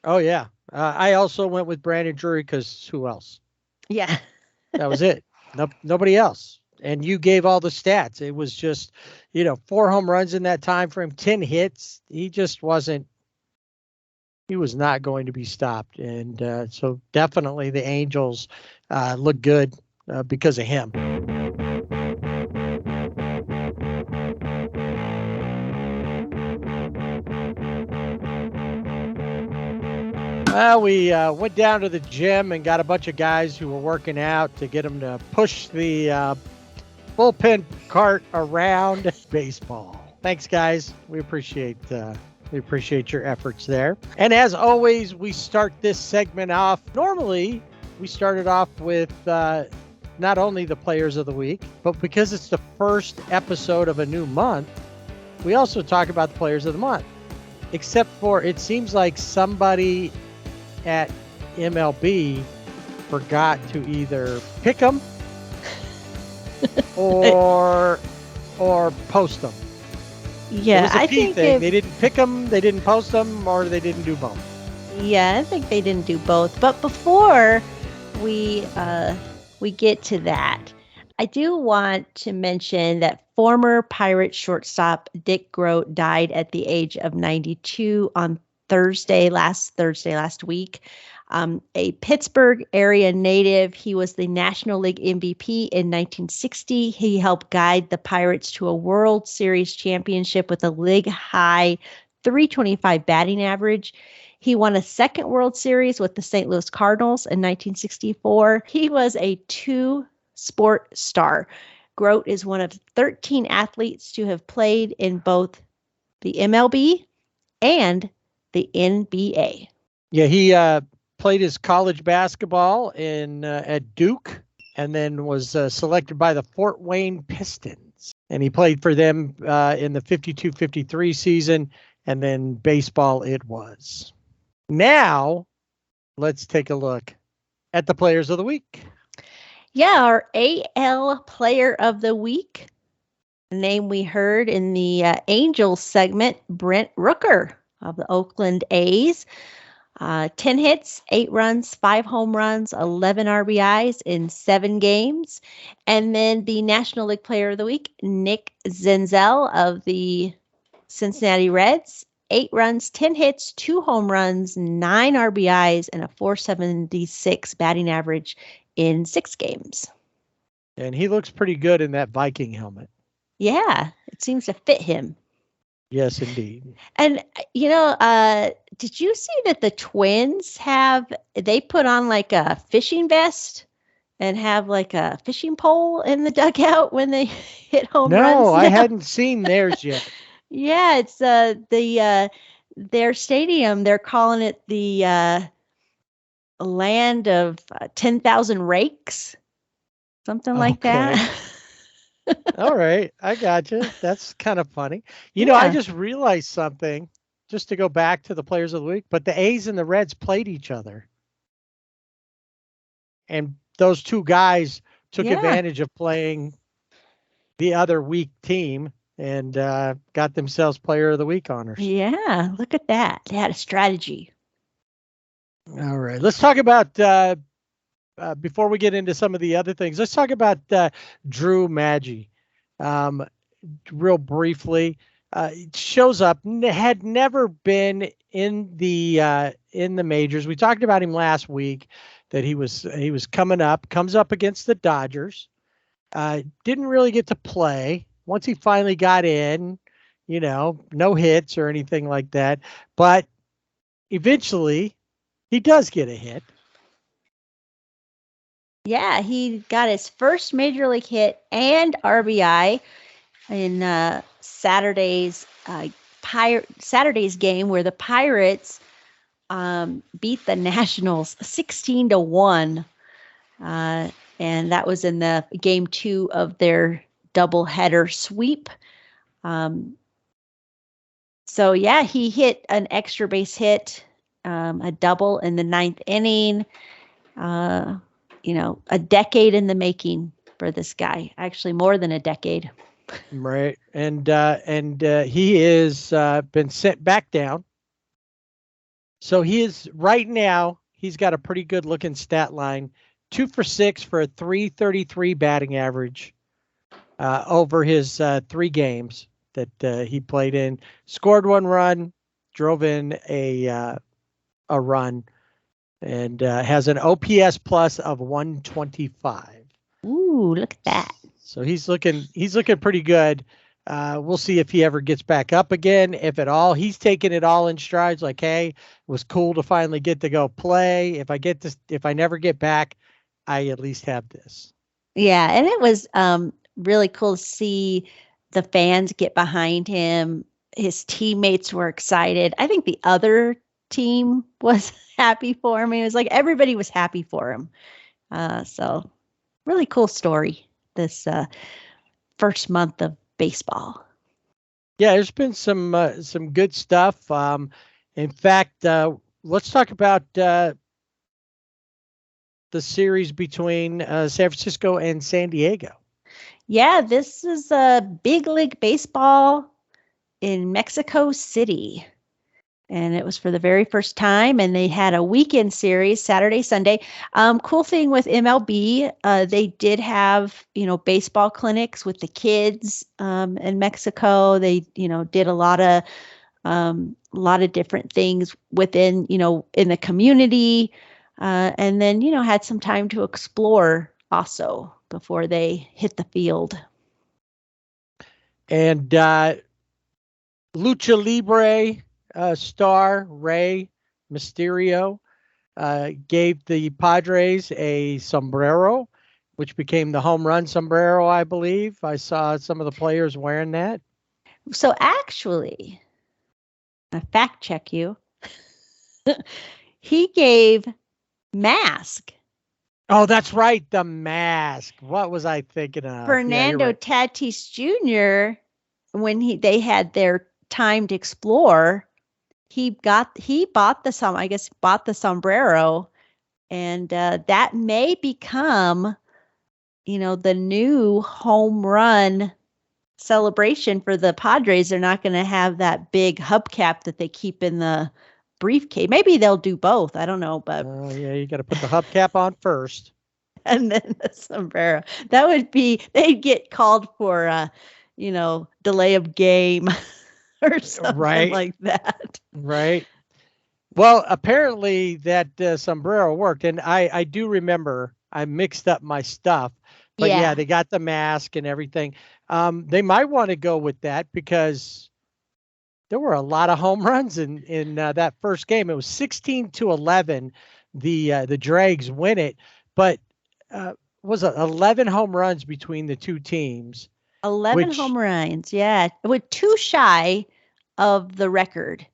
Oh, yeah. I also went with Brandon Drury because who else? Yeah. That was it. Nobody else. And you gave all the stats. It was just, 4 home runs in that time frame, 10 hits. He was not going to be stopped. And so definitely the Angels look good because of him. Well, we went down to the gym and got a bunch of guys who were working out to get them to push the bullpen cart around baseball. Thanks, guys. We appreciate your efforts there. And as always, we start this segment off. Normally, we started off with not only the players of the week, but because it's the first episode of a new month, we also talk about the players of the month. Except for it seems like somebody at MLB forgot to either pick them or post them. Yeah, I think they didn't pick them, they didn't post them, or they didn't do both. Yeah, I think they didn't do both. But before we get to that, I do want to mention that former Pirates shortstop Dick Groat died at the age of 92 on last week. A Pittsburgh area native, he was the National League MVP in 1960. He helped guide the Pirates to a World Series championship with a league high 325 batting average. He won a second World Series with the St. Louis Cardinals in 1964. He was a two-sport star. Groat is one of 13 athletes to have played in both the MLB and the NBA. Yeah, he played his college basketball at Duke, and then was selected by the Fort Wayne Pistons. And he played for them in the 52-53 season, and then baseball it was. Now, let's take a look at the players of the week. Yeah, our AL player of the week, the name we heard in the Angels segment, Brent Rooker of the Oakland A's. 10 hits, 8 runs, 5 home runs, 11 RBIs in 7 games. And then the National League Player of the Week, Nick Senzel of the Cincinnati Reds. 8 runs, 10 hits, 2 home runs, 9 RBIs, and a .476 batting average in 6 games. And he looks pretty good in that Viking helmet. Yeah, it seems to fit him. Yes, indeed. And, did you see that the Twins they put on like a fishing vest and have like a fishing pole in the dugout when they hit home runs? No, I hadn't seen theirs yet. Yeah, it's their stadium. They're calling it the land of 10,000 rakes, something like that. All right, I got you. That's kind of funny. Yeah. I just realized something, just to go back to the players of the week, but the A's and the Reds played each other. And those two guys took advantage of playing the other weak team and got themselves player of the week honors. Yeah, look at that. They had a strategy. All right, let's talk about, before we get into some of the other things, let's talk about Drew Maggi. real briefly. Shows up, had never been in the majors. We talked about him last week that he was comes up against the Dodgers. Didn't really get to play. Once he finally got in, no hits or anything like that. But eventually he does get a hit. Yeah, he got his first major league hit and RBI in Saturday's game where the Pirates beat the Nationals 16-1. And that was in the game 2 of their doubleheader sweep. So yeah, he hit an extra base hit, a double in the 9th inning. A decade in the making for this guy. Actually, more than a decade. Right, and he is been sent back down. So he is right now. He's got a pretty good looking stat line: 2 for 6 for a .333 batting average over his 3 games that he played in. Scored 1 run, drove in a run, and has an OPS plus of 125. Ooh, look at that. So he's looking pretty good. We'll see if he ever gets back up again, if at all. He's taking it all in strides. Like, hey, it was cool to finally get to go play. If I never get back, I at least have this. Yeah, and it was really cool to see the fans get behind him. His teammates were excited. I think the other team was happy for him. It was like everybody was happy for him. So really cool story this first month of baseball. Yeah, there's been some good stuff. In fact, let's talk about the series between San Francisco and San Diego. Yeah, this is a big league baseball in Mexico City. And it was for the very first time, and they had a weekend series, Saturday, Sunday. Cool thing with MLB, they did have, baseball clinics with the kids in Mexico. They, did a lot of different things within, in the community, and then, had some time to explore also before they hit the field. And Lucha Libre star Rey Mysterio gave the Padres a sombrero, which became the home run sombrero, I believe. I saw some of the players wearing that. So actually, I fact check you. He gave mask. Oh, that's right, the mask. What was I thinking of? Fernando Tatis Jr., when they had their time to explore, he bought the sombrero, and that may become, the new home run celebration for the Padres. They're not going to have that big hubcap that they keep in the briefcase. Maybe they'll do both. I don't know, but yeah, you got to put the hubcap on first, and then the sombrero. That would be, they'd get called for delay of game or something like that. Right. Well, apparently that sombrero worked, and I do remember I mixed up my stuff, but yeah, they got the mask and everything. They might want to go with that because there were a lot of home runs in that first game. It was 16-11. The Drags win it, but was it 11 home runs between the two teams? 11 home runs, yeah, with 2 shy of the record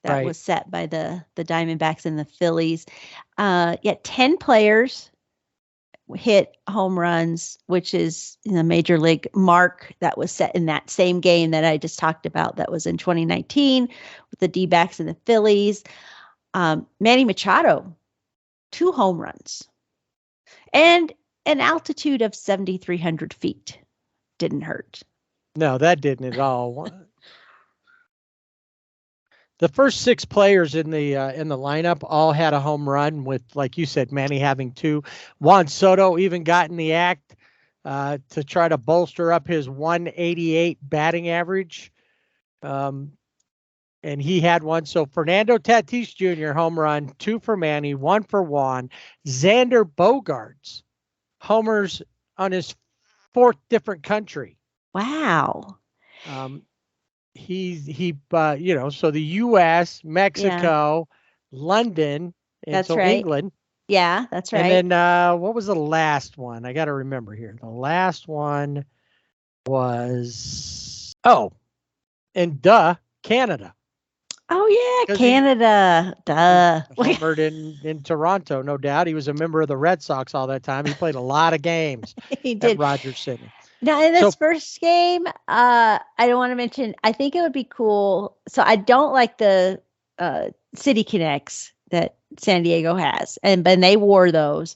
that was set by the Diamondbacks and the Phillies. 10 players hit home runs, which is the major league mark that was set in that same game that I just talked about. That was in 2019 with the D-backs and the Phillies. Manny Machado, 2 home runs, and an altitude of 7,300 feet. Didn't hurt. No, that didn't at all. The first 6 players in the lineup all had a home run, with, like you said, Manny having 2. Juan Soto even got in the act to try to bolster up his 188 batting average. And he had one. So Fernando Tatis Jr. home run, 2 for Manny, 1 for Juan. Xander Bogaerts homers on his 4th different country. Wow. So the U.S., Mexico, London, and That's so right. England. Yeah, that's right. And then what was the last one? I got to remember here. The last one was Canada. Oh yeah, Canada. Duh. Homered in Toronto, no doubt. He was a member of the Red Sox all that time. He played a lot of games He at did. Rogers City. Now in this first game, I don't want to mention. I think it would be cool. So I don't like the City Connects that San Diego has, and they wore those,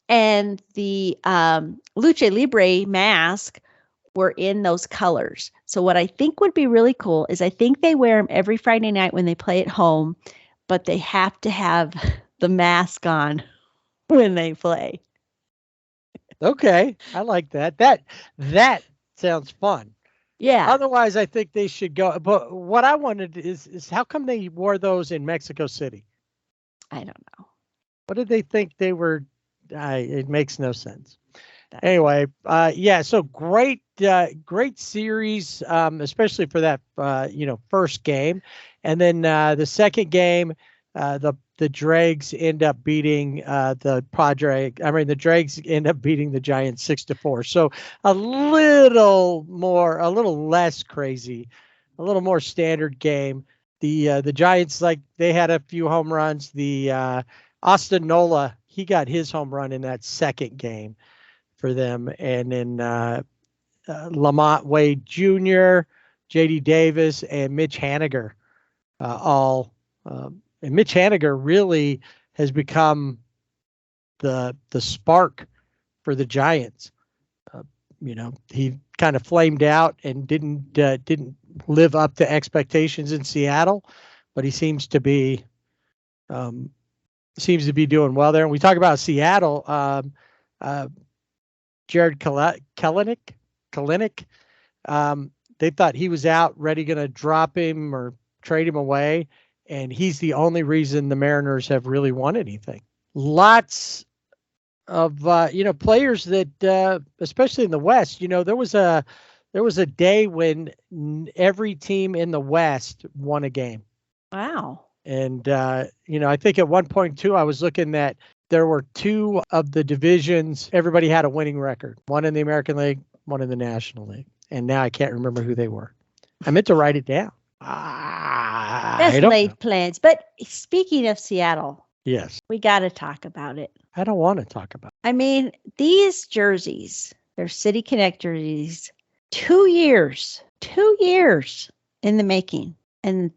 and the Lucha Libre mask were in those colors. So what I think would be really cool is I think they wear them every Friday night when they play at home, but they have to have the mask on when they play. Okay, I like that. That sounds fun. Yeah. Otherwise, I think they should go. But what I wanted is how come they wore those in Mexico City? I don't know. What did they think they were? It makes no sense. Anyway, so great series, especially for that, first game. And then the second game, the Dregs end up beating the Dregs end up beating the Giants 6-4. So a little less crazy, a little more standard game. The Giants, they had a few home runs. The Austin Nola, he got his home run in that second game for them. And then Lamont Wade Jr., J.D. Davis, and Mitch Haniger and Mitch Haniger really has become the spark for the Giants. He kind of flamed out and didn't live up to expectations in Seattle, but he seems to be doing well there. And we talk about Seattle. Jared Kelenic, they thought he was out, going to drop him or trade him away, and he's the only reason the Mariners have really won anything. Lots of players that, especially in the West, there was a day when every team in the West won a game. Wow. And I think at one point too, I was looking at. There were 2 of the divisions. Everybody had a winning record. One in the American League, one in the National League. And now I can't remember who they were. I meant to write it down. That's laid plans. But speaking of Seattle, yes, we got to talk about it. I don't want to talk about it. I mean, these jerseys, they're City Connect jerseys, 2 years in the making. And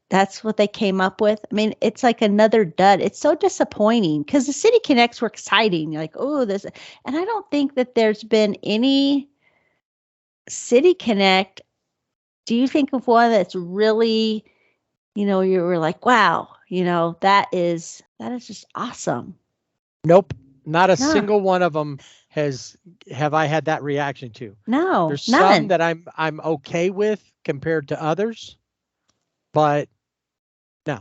that's what they came up with. I mean, it's like another dud. It's so disappointing because the City Connects were exciting. You're like, oh, this. And I don't think that there's been any City Connect. Do you think of one that's really, you were like, wow, that is just awesome? Nope. Not a single one of them have I had that reaction to. No, there's none. Some that I'm okay with compared to others, but no.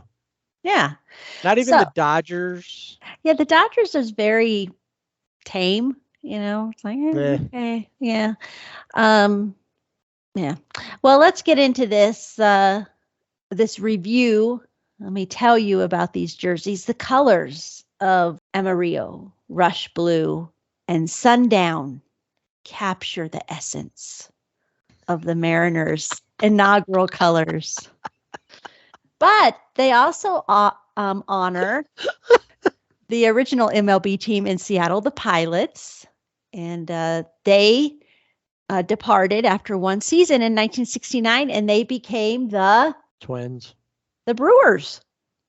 Yeah. Not even the Dodgers. Yeah, the Dodgers is very tame, It's like, okay, yeah. Yeah. Well, let's get into this review. Let me tell you about these jerseys. The colors of Amarillo, Rush Blue, and Sundown capture the essence of the Mariners' inaugural colors. But they also honor the original MLB team in Seattle, the Pilots, and they departed after one season in 1969, and they became the Twins, the Brewers.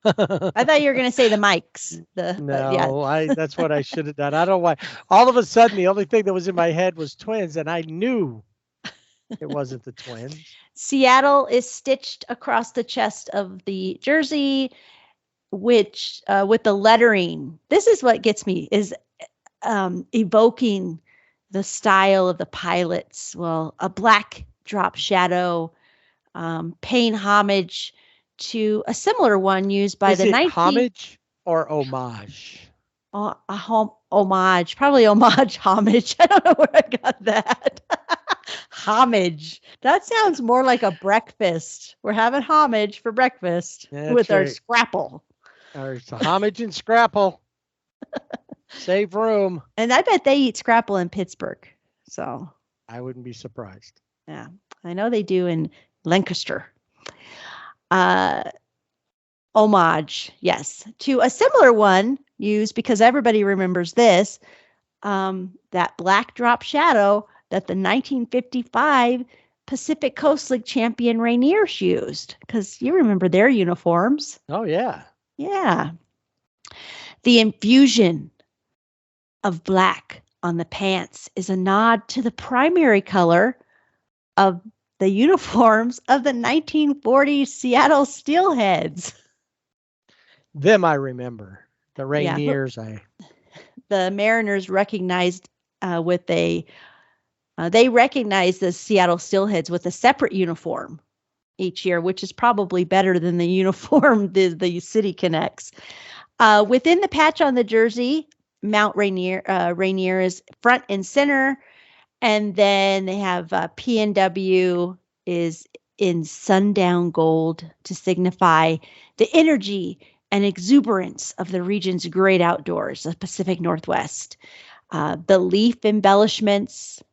I thought you were going to say the Mikes. That's what I should have done. I don't know why. All of a sudden, the only thing that was in my head was Twins, and I knew it wasn't the Twins. Seattle is stitched across the chest of the jersey, which with the lettering. This is what gets me, is evoking the style of the pilots. Well, a black drop shadow, paying homage to a similar one used by Is the it homage or homage? Homage, probably homage. I don't know where I got that. Homage. That sounds more like a breakfast. We're having homage for breakfast with our scrapple. There's homage and scrapple. Save room. And I bet they eat scrapple in Pittsburgh. So I wouldn't be surprised. yeah, I know they do in Lancaster. Homage, yes, to a similar one used because everybody remembers this, that black drop shadow that the 1955 Pacific Coast League champion Rainiers used, because you remember their uniforms. Oh, yeah. Yeah. The infusion of black on the pants is a nod to the primary color of the uniforms of the 1940 Seattle Steelheads. Them I remember. The Rainiers, The Mariners recognized they recognized the Seattle Steelheads with a separate uniform each year, which is probably better than the uniform the city connects. Within the patch on the jersey, Mount Rainier is front and center, and then they have PNW is in sundown gold to signify the energy and exuberance of the region's great outdoors, the Pacific Northwest. The leaf embellishments,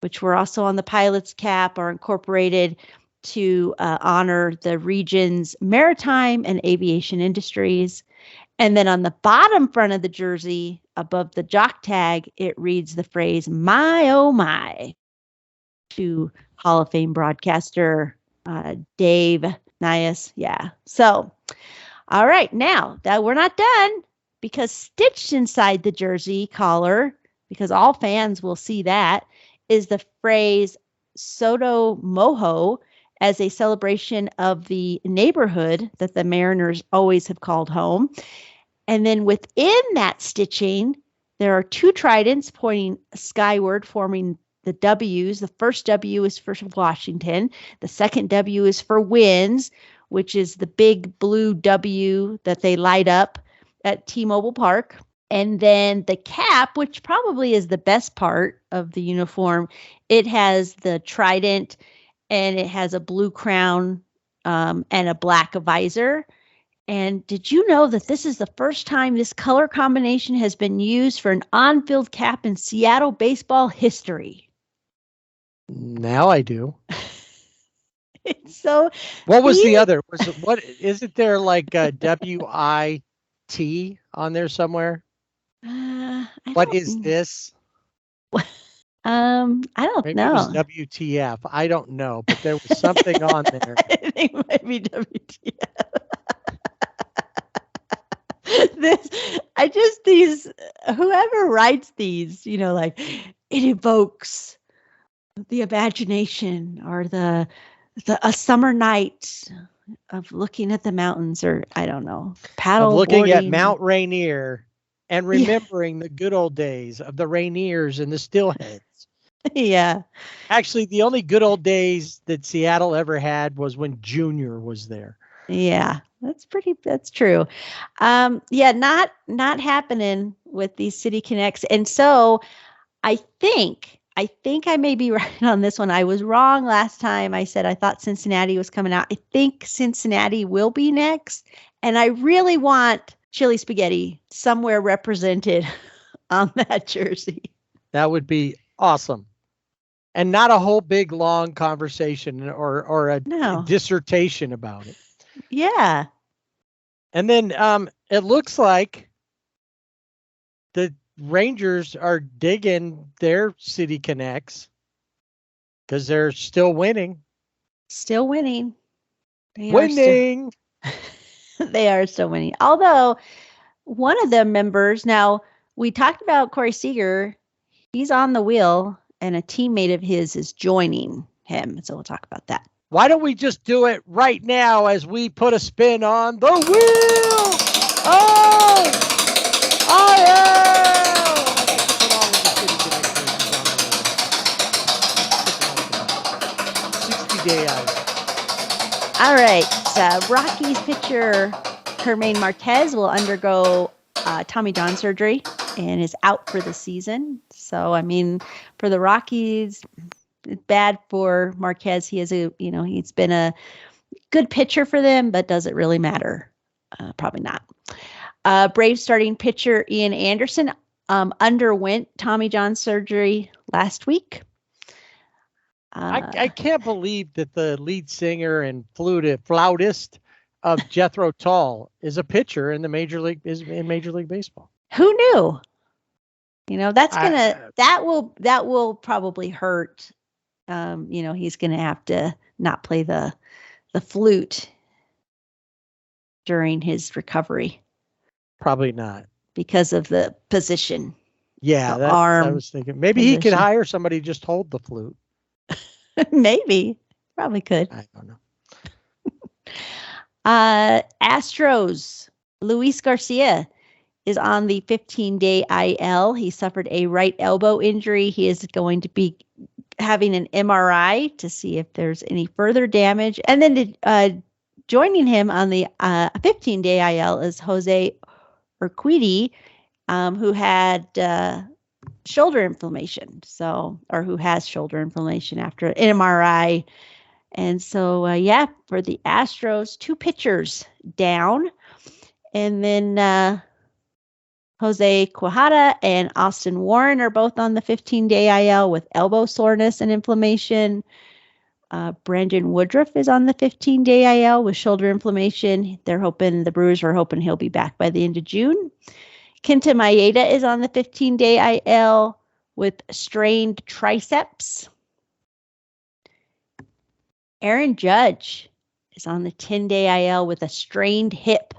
which were also on the pilot's cap, are incorporated to honor the region's maritime and aviation industries. And then on the bottom front of the jersey, above the jock tag, it reads the phrase, "My, oh my," to Hall of Fame broadcaster Dave Nias. Yeah. So, all right, now that we're not done, because stitched inside the jersey collar, because all fans will see that, is the phrase Soto Moho, as a celebration of the neighborhood that the Mariners always have called home. And then within that stitching, there are two tridents pointing skyward, forming the W's. The first W is for Washington. The second W is for Winds, which is the big blue W that they light up at T-Mobile Park. And then the cap, which probably is the best part of the uniform, it has the trident and it has a blue crown and a black visor. And did you know that this is the first time this color combination has been used for an on-field cap in Seattle baseball history? Now I do. So, what was the other? Isn't there like WIT on there somewhere? What is this? I don't Maybe know. it was WTF. I don't know, but there was something on there. I think it might be WTF. Whoever writes these, like it evokes the imagination or a summer night of looking at the mountains, or I don't know, paddle looking boarding. at Mount Rainier and remembering the good old days of the Rainiers and the Steelheads. Yeah. Actually, the only good old days that Seattle ever had was when Junior was there. Yeah, that's true. Not happening with these City Connects. And so I think I may be right on this one. I was wrong last time. I said I thought Cincinnati was coming out. I think Cincinnati will be next. And I really want chili spaghetti somewhere represented on that jersey. That would be awesome. And not a whole big long conversation or a dissertation about it. Yeah. And then it looks like the Rangers are digging their City Connects because they're still winning. Still winning. They are still winning. Although one of the members, now we talked about Corey Seager, he's on the wheel and a teammate of his is joining him. So we'll talk about that. Why don't we just do it right now as we put a spin on the wheel? Oh! All right. Rockies pitcher Germain Marquez will undergo Tommy John surgery and is out for the season. So, I mean, for the Rockies, it's bad for Marquez. He's been a good pitcher for them, but does it really matter? Probably not. Braves starting pitcher Ian Anderson underwent Tommy John surgery last week. I can't believe that the lead singer and flautist of Jethro Tull is a pitcher in Major League Baseball. Who knew? That will probably hurt. He's gonna have to not play the flute during his recovery. Probably not because of the position. Yeah, I was thinking maybe position. He could hire somebody to just hold the flute. Maybe. Probably could. I don't know. Astros. Luis Garcia is on the 15-day IL. He suffered a right elbow injury. He is going to be having an MRI to see if there's any further damage. And then joining him on the 15-day IL is Jose Urquidy, who had shoulder inflammation, who has shoulder inflammation after an MRI. And so, for the Astros, 2 pitchers down. And then Jose Quijada and Austin Warren are both on the 15-day IL with elbow soreness and inflammation. Brandon Woodruff is on the 15-day IL with shoulder inflammation. The Brewers are hoping he'll be back by the end of June. Kenta Maeda is on the 15-day IL with strained triceps. Aaron Judge is on the 10-day IL with a strained hip.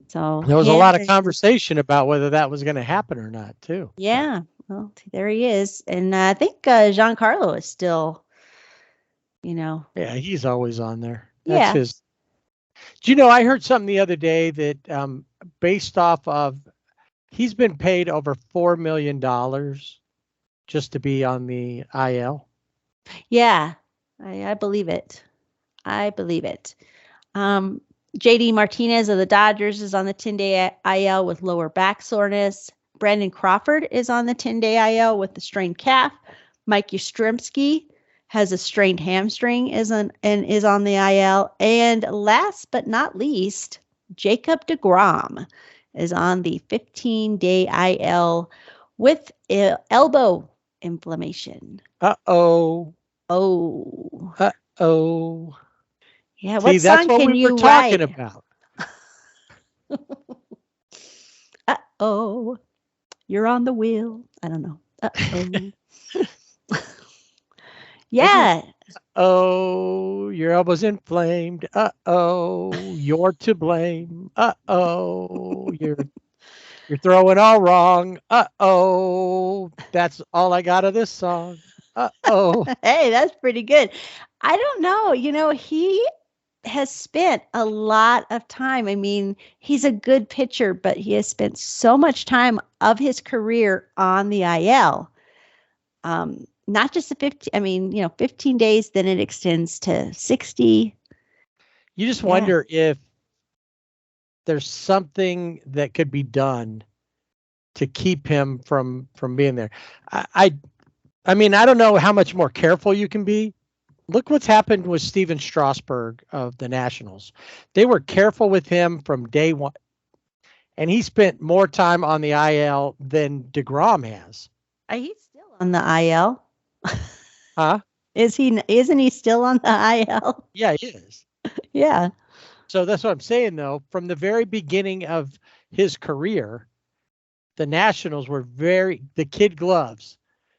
So there was a lot of conversation about whether that was going to happen or not, too. Yeah, well, there he is. And I think Giancarlo is still, Yeah, he's always on there. That's his. Do you know, I heard something the other day that based off of, he's been paid over $4 million just to be on the IL. Yeah, I believe it. JD Martinez of the Dodgers is on the 10-day IL with lower back soreness. Brandon Crawford is on the 10-day IL with the strained calf. Mike Yastrzemski has a strained hamstring is on the IL. And last but not least, Jacob deGrom is on the 15-day IL with elbow inflammation. Uh-oh. Oh. Uh-oh. Yeah, what song can you write? That's what we were talking about. Uh-oh. You're on the wheel. I don't know. Uh-oh. Yeah. Oh, your elbow's inflamed. Uh-oh, you're to blame. Uh-oh, you're throwing all wrong. Uh-oh, that's all I got of this song. Uh-oh. Hey, that's pretty good. I don't know. He has spent a lot of time. I mean, he's a good pitcher, but he has spent so much time of his career on the IL. Not just the 15, 15 days, then it extends to 60. You just wonder if there's something that could be done to keep him from being there. I mean, I don't know how much more careful you can be. Look what's happened with Steven Strasburg of the Nationals. They were careful with him from day one, and he spent more time on the IL than deGrom has. He's still on the IL. Huh? Isn't he still on the IL? Yeah, he is. Yeah. So that's what I'm saying, though. From the very beginning of his career, the Nationals were the kid gloves,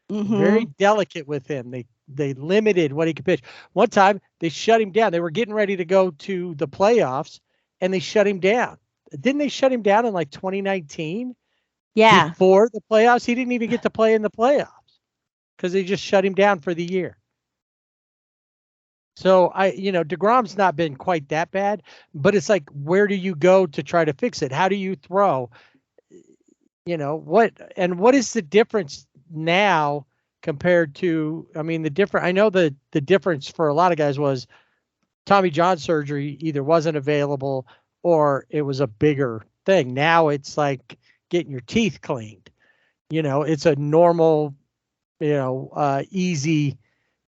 very delicate with him. They limited what he could pitch. One time they shut him down. They were getting ready to go to the playoffs, and they shut him down. Didn't they shut him down in like 2019? Yeah. Before the playoffs, he didn't even get to play in the playoffs because they just shut him down for the year. So deGrom's not been quite that bad, but it's like, where do you go to try to fix it? How do you throw? What is the difference now compared to, I know the difference for a lot of guys was Tommy John surgery either wasn't available or it was a bigger thing. Now it's like getting your teeth cleaned. It's a normal, easy,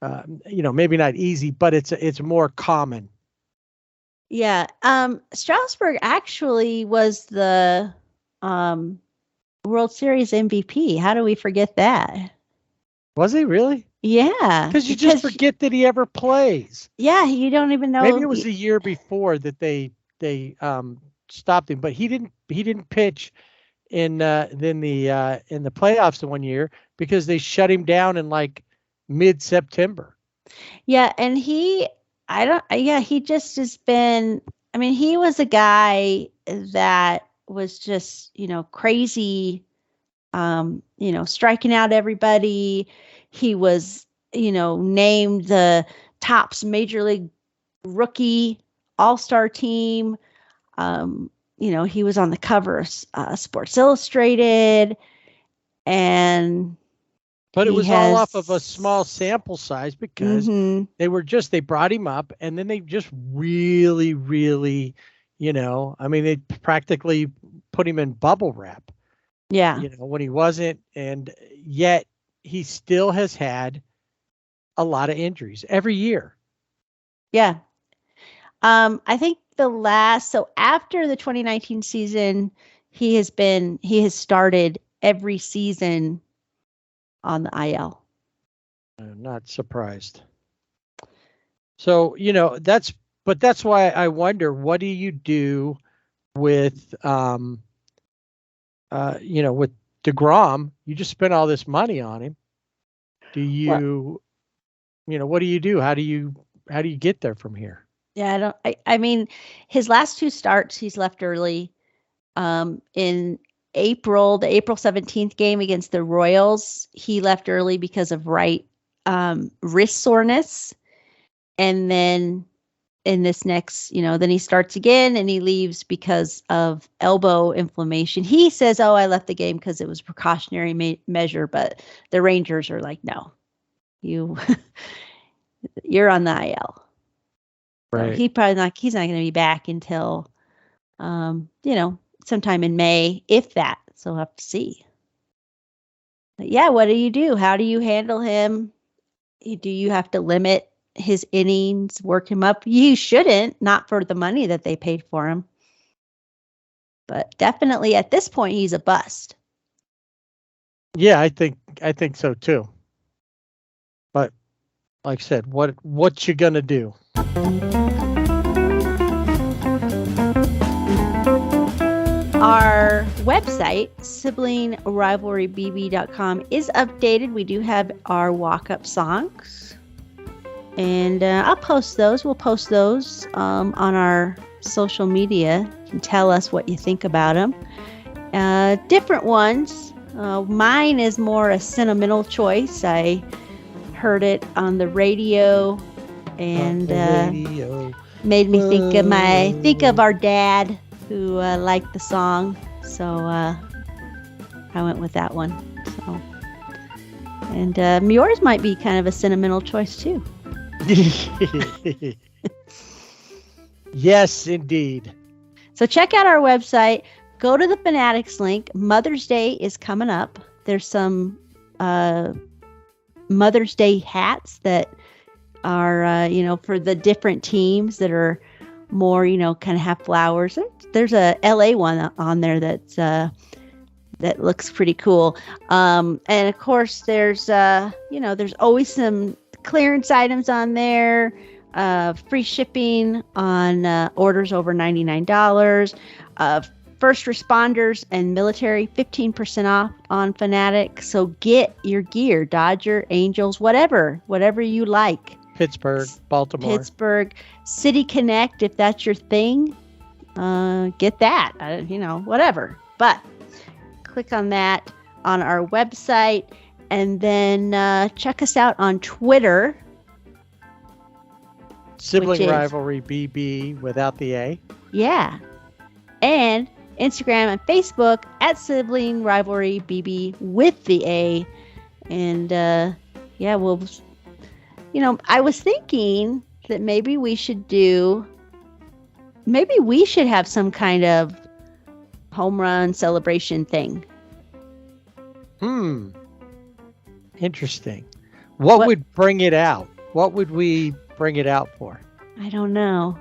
maybe not easy, but it's more common. Yeah. Strasburg actually was the World Series MVP. How do we forget that? Was he really? Yeah. Because you just forget that he ever plays. Yeah, you don't even know. Maybe it was the year before that they stopped him, but he didn't pitch in the playoffs in one year because they shut him down in like mid-September. Yeah, and he just has been, I mean, he was a guy that was just, crazy, striking out everybody. He was, named the Topps Major League Rookie All-Star Team. He was on the cover of Sports Illustrated, but it was all off of a small sample size because they brought him up and then they just really, really, they practically put him in bubble wrap. Yeah. When he wasn't, and yet he still has had a lot of injuries every year. Yeah. I think so after the 2019 season, he has started every season on the IL. I'm not surprised. So, that's why I wonder, what do you do with, with DeGrom? You just spent all this money on him. Do you, what do you do? How do you get there from here? Yeah, I mean, his last two starts, he's left early. In April, the April 17th game against the Royals, he left early because of right wrist soreness. And then in this next, then he starts again and he leaves because of elbow inflammation. He says, "Oh, I left the game because it was a precautionary measure," but the Rangers are like, "No, you're on the IL." Right. So he's not going to be back until, sometime in May, if that. So we'll have to see. But yeah, what do you do? How do you handle him? Do you have to limit his innings, work him up? You shouldn't, not for the money that they paid for him. But definitely at this point, he's a bust. Yeah, I think so too. But like I said, what you gonna do? Our website, siblingrivalrybb.com, is updated. We do have our walk-up songs. And I'll post those. We'll post those on our social media. You can tell us what you think about them. Different ones. Mine is more a sentimental choice. I heard it on the radio and made me think of our dad who liked the song. So I went with that one. So, and yours might be kind of a sentimental choice too. Yes, indeed. So check out our website. Go to the Fanatics link. Mother's Day is coming up. There's some Mother's Day hats that are, for the different teams that are more, kind of have flowers. There's a LA one on there that's that looks pretty cool. And of course, there's there's always some clearance items on there. Free shipping on orders over $99. First responders and military, 15% off on Fanatic. So get your gear, Dodger, Angels, whatever you like. Pittsburgh, Baltimore. Pittsburgh, City Connect, if that's your thing, get that, whatever. But click on that on our website and then check us out on Twitter. Sibling Rivalry BB without the A. Yeah. And Instagram and Facebook at Sibling Rivalry BB with the A. And we'll, I was thinking that maybe we should have some kind of home run celebration thing. Interesting. What would bring it out? What would we bring it out for? I don't know.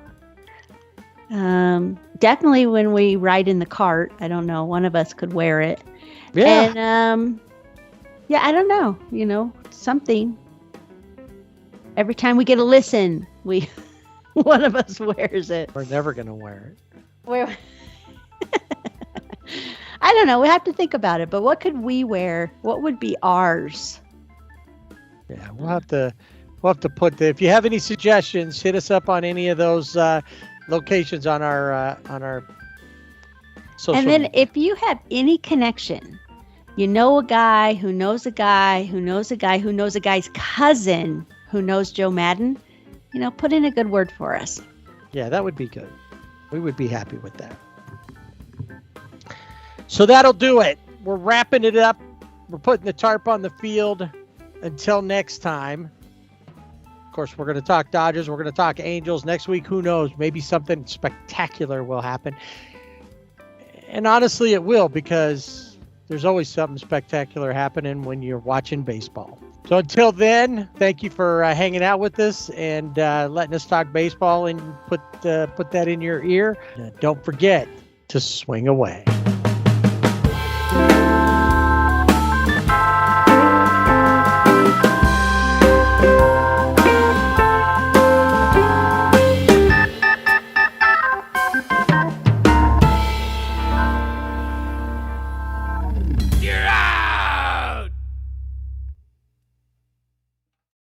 Definitely when we ride in the cart. I don't know. One of us could wear it. Yeah. And I don't know. Something. Every time we get a listen, one of us wears it. We're never going to wear it. I don't know. We have to think about it. But what could we wear? What would be ours? Yeah, we'll have to put if you have any suggestions, hit us up on any of those locations on our social And then media. if you have any connection, a guy who knows a guy who knows a guy who knows a guy's cousin who knows Joe Madden, put in a good word for us. Yeah, that would be good. We would be happy with that. So that'll do it. We're wrapping it up. We're putting the tarp on the field. Until next time. Of course, we're going to talk Dodgers. We're going to talk Angels. Next week, who knows? Maybe something spectacular will happen. And honestly, it will, because there's always something spectacular happening when you're watching baseball. So until then, thank you for hanging out with us and letting us talk baseball and put that in your ear. Don't forget to swing away.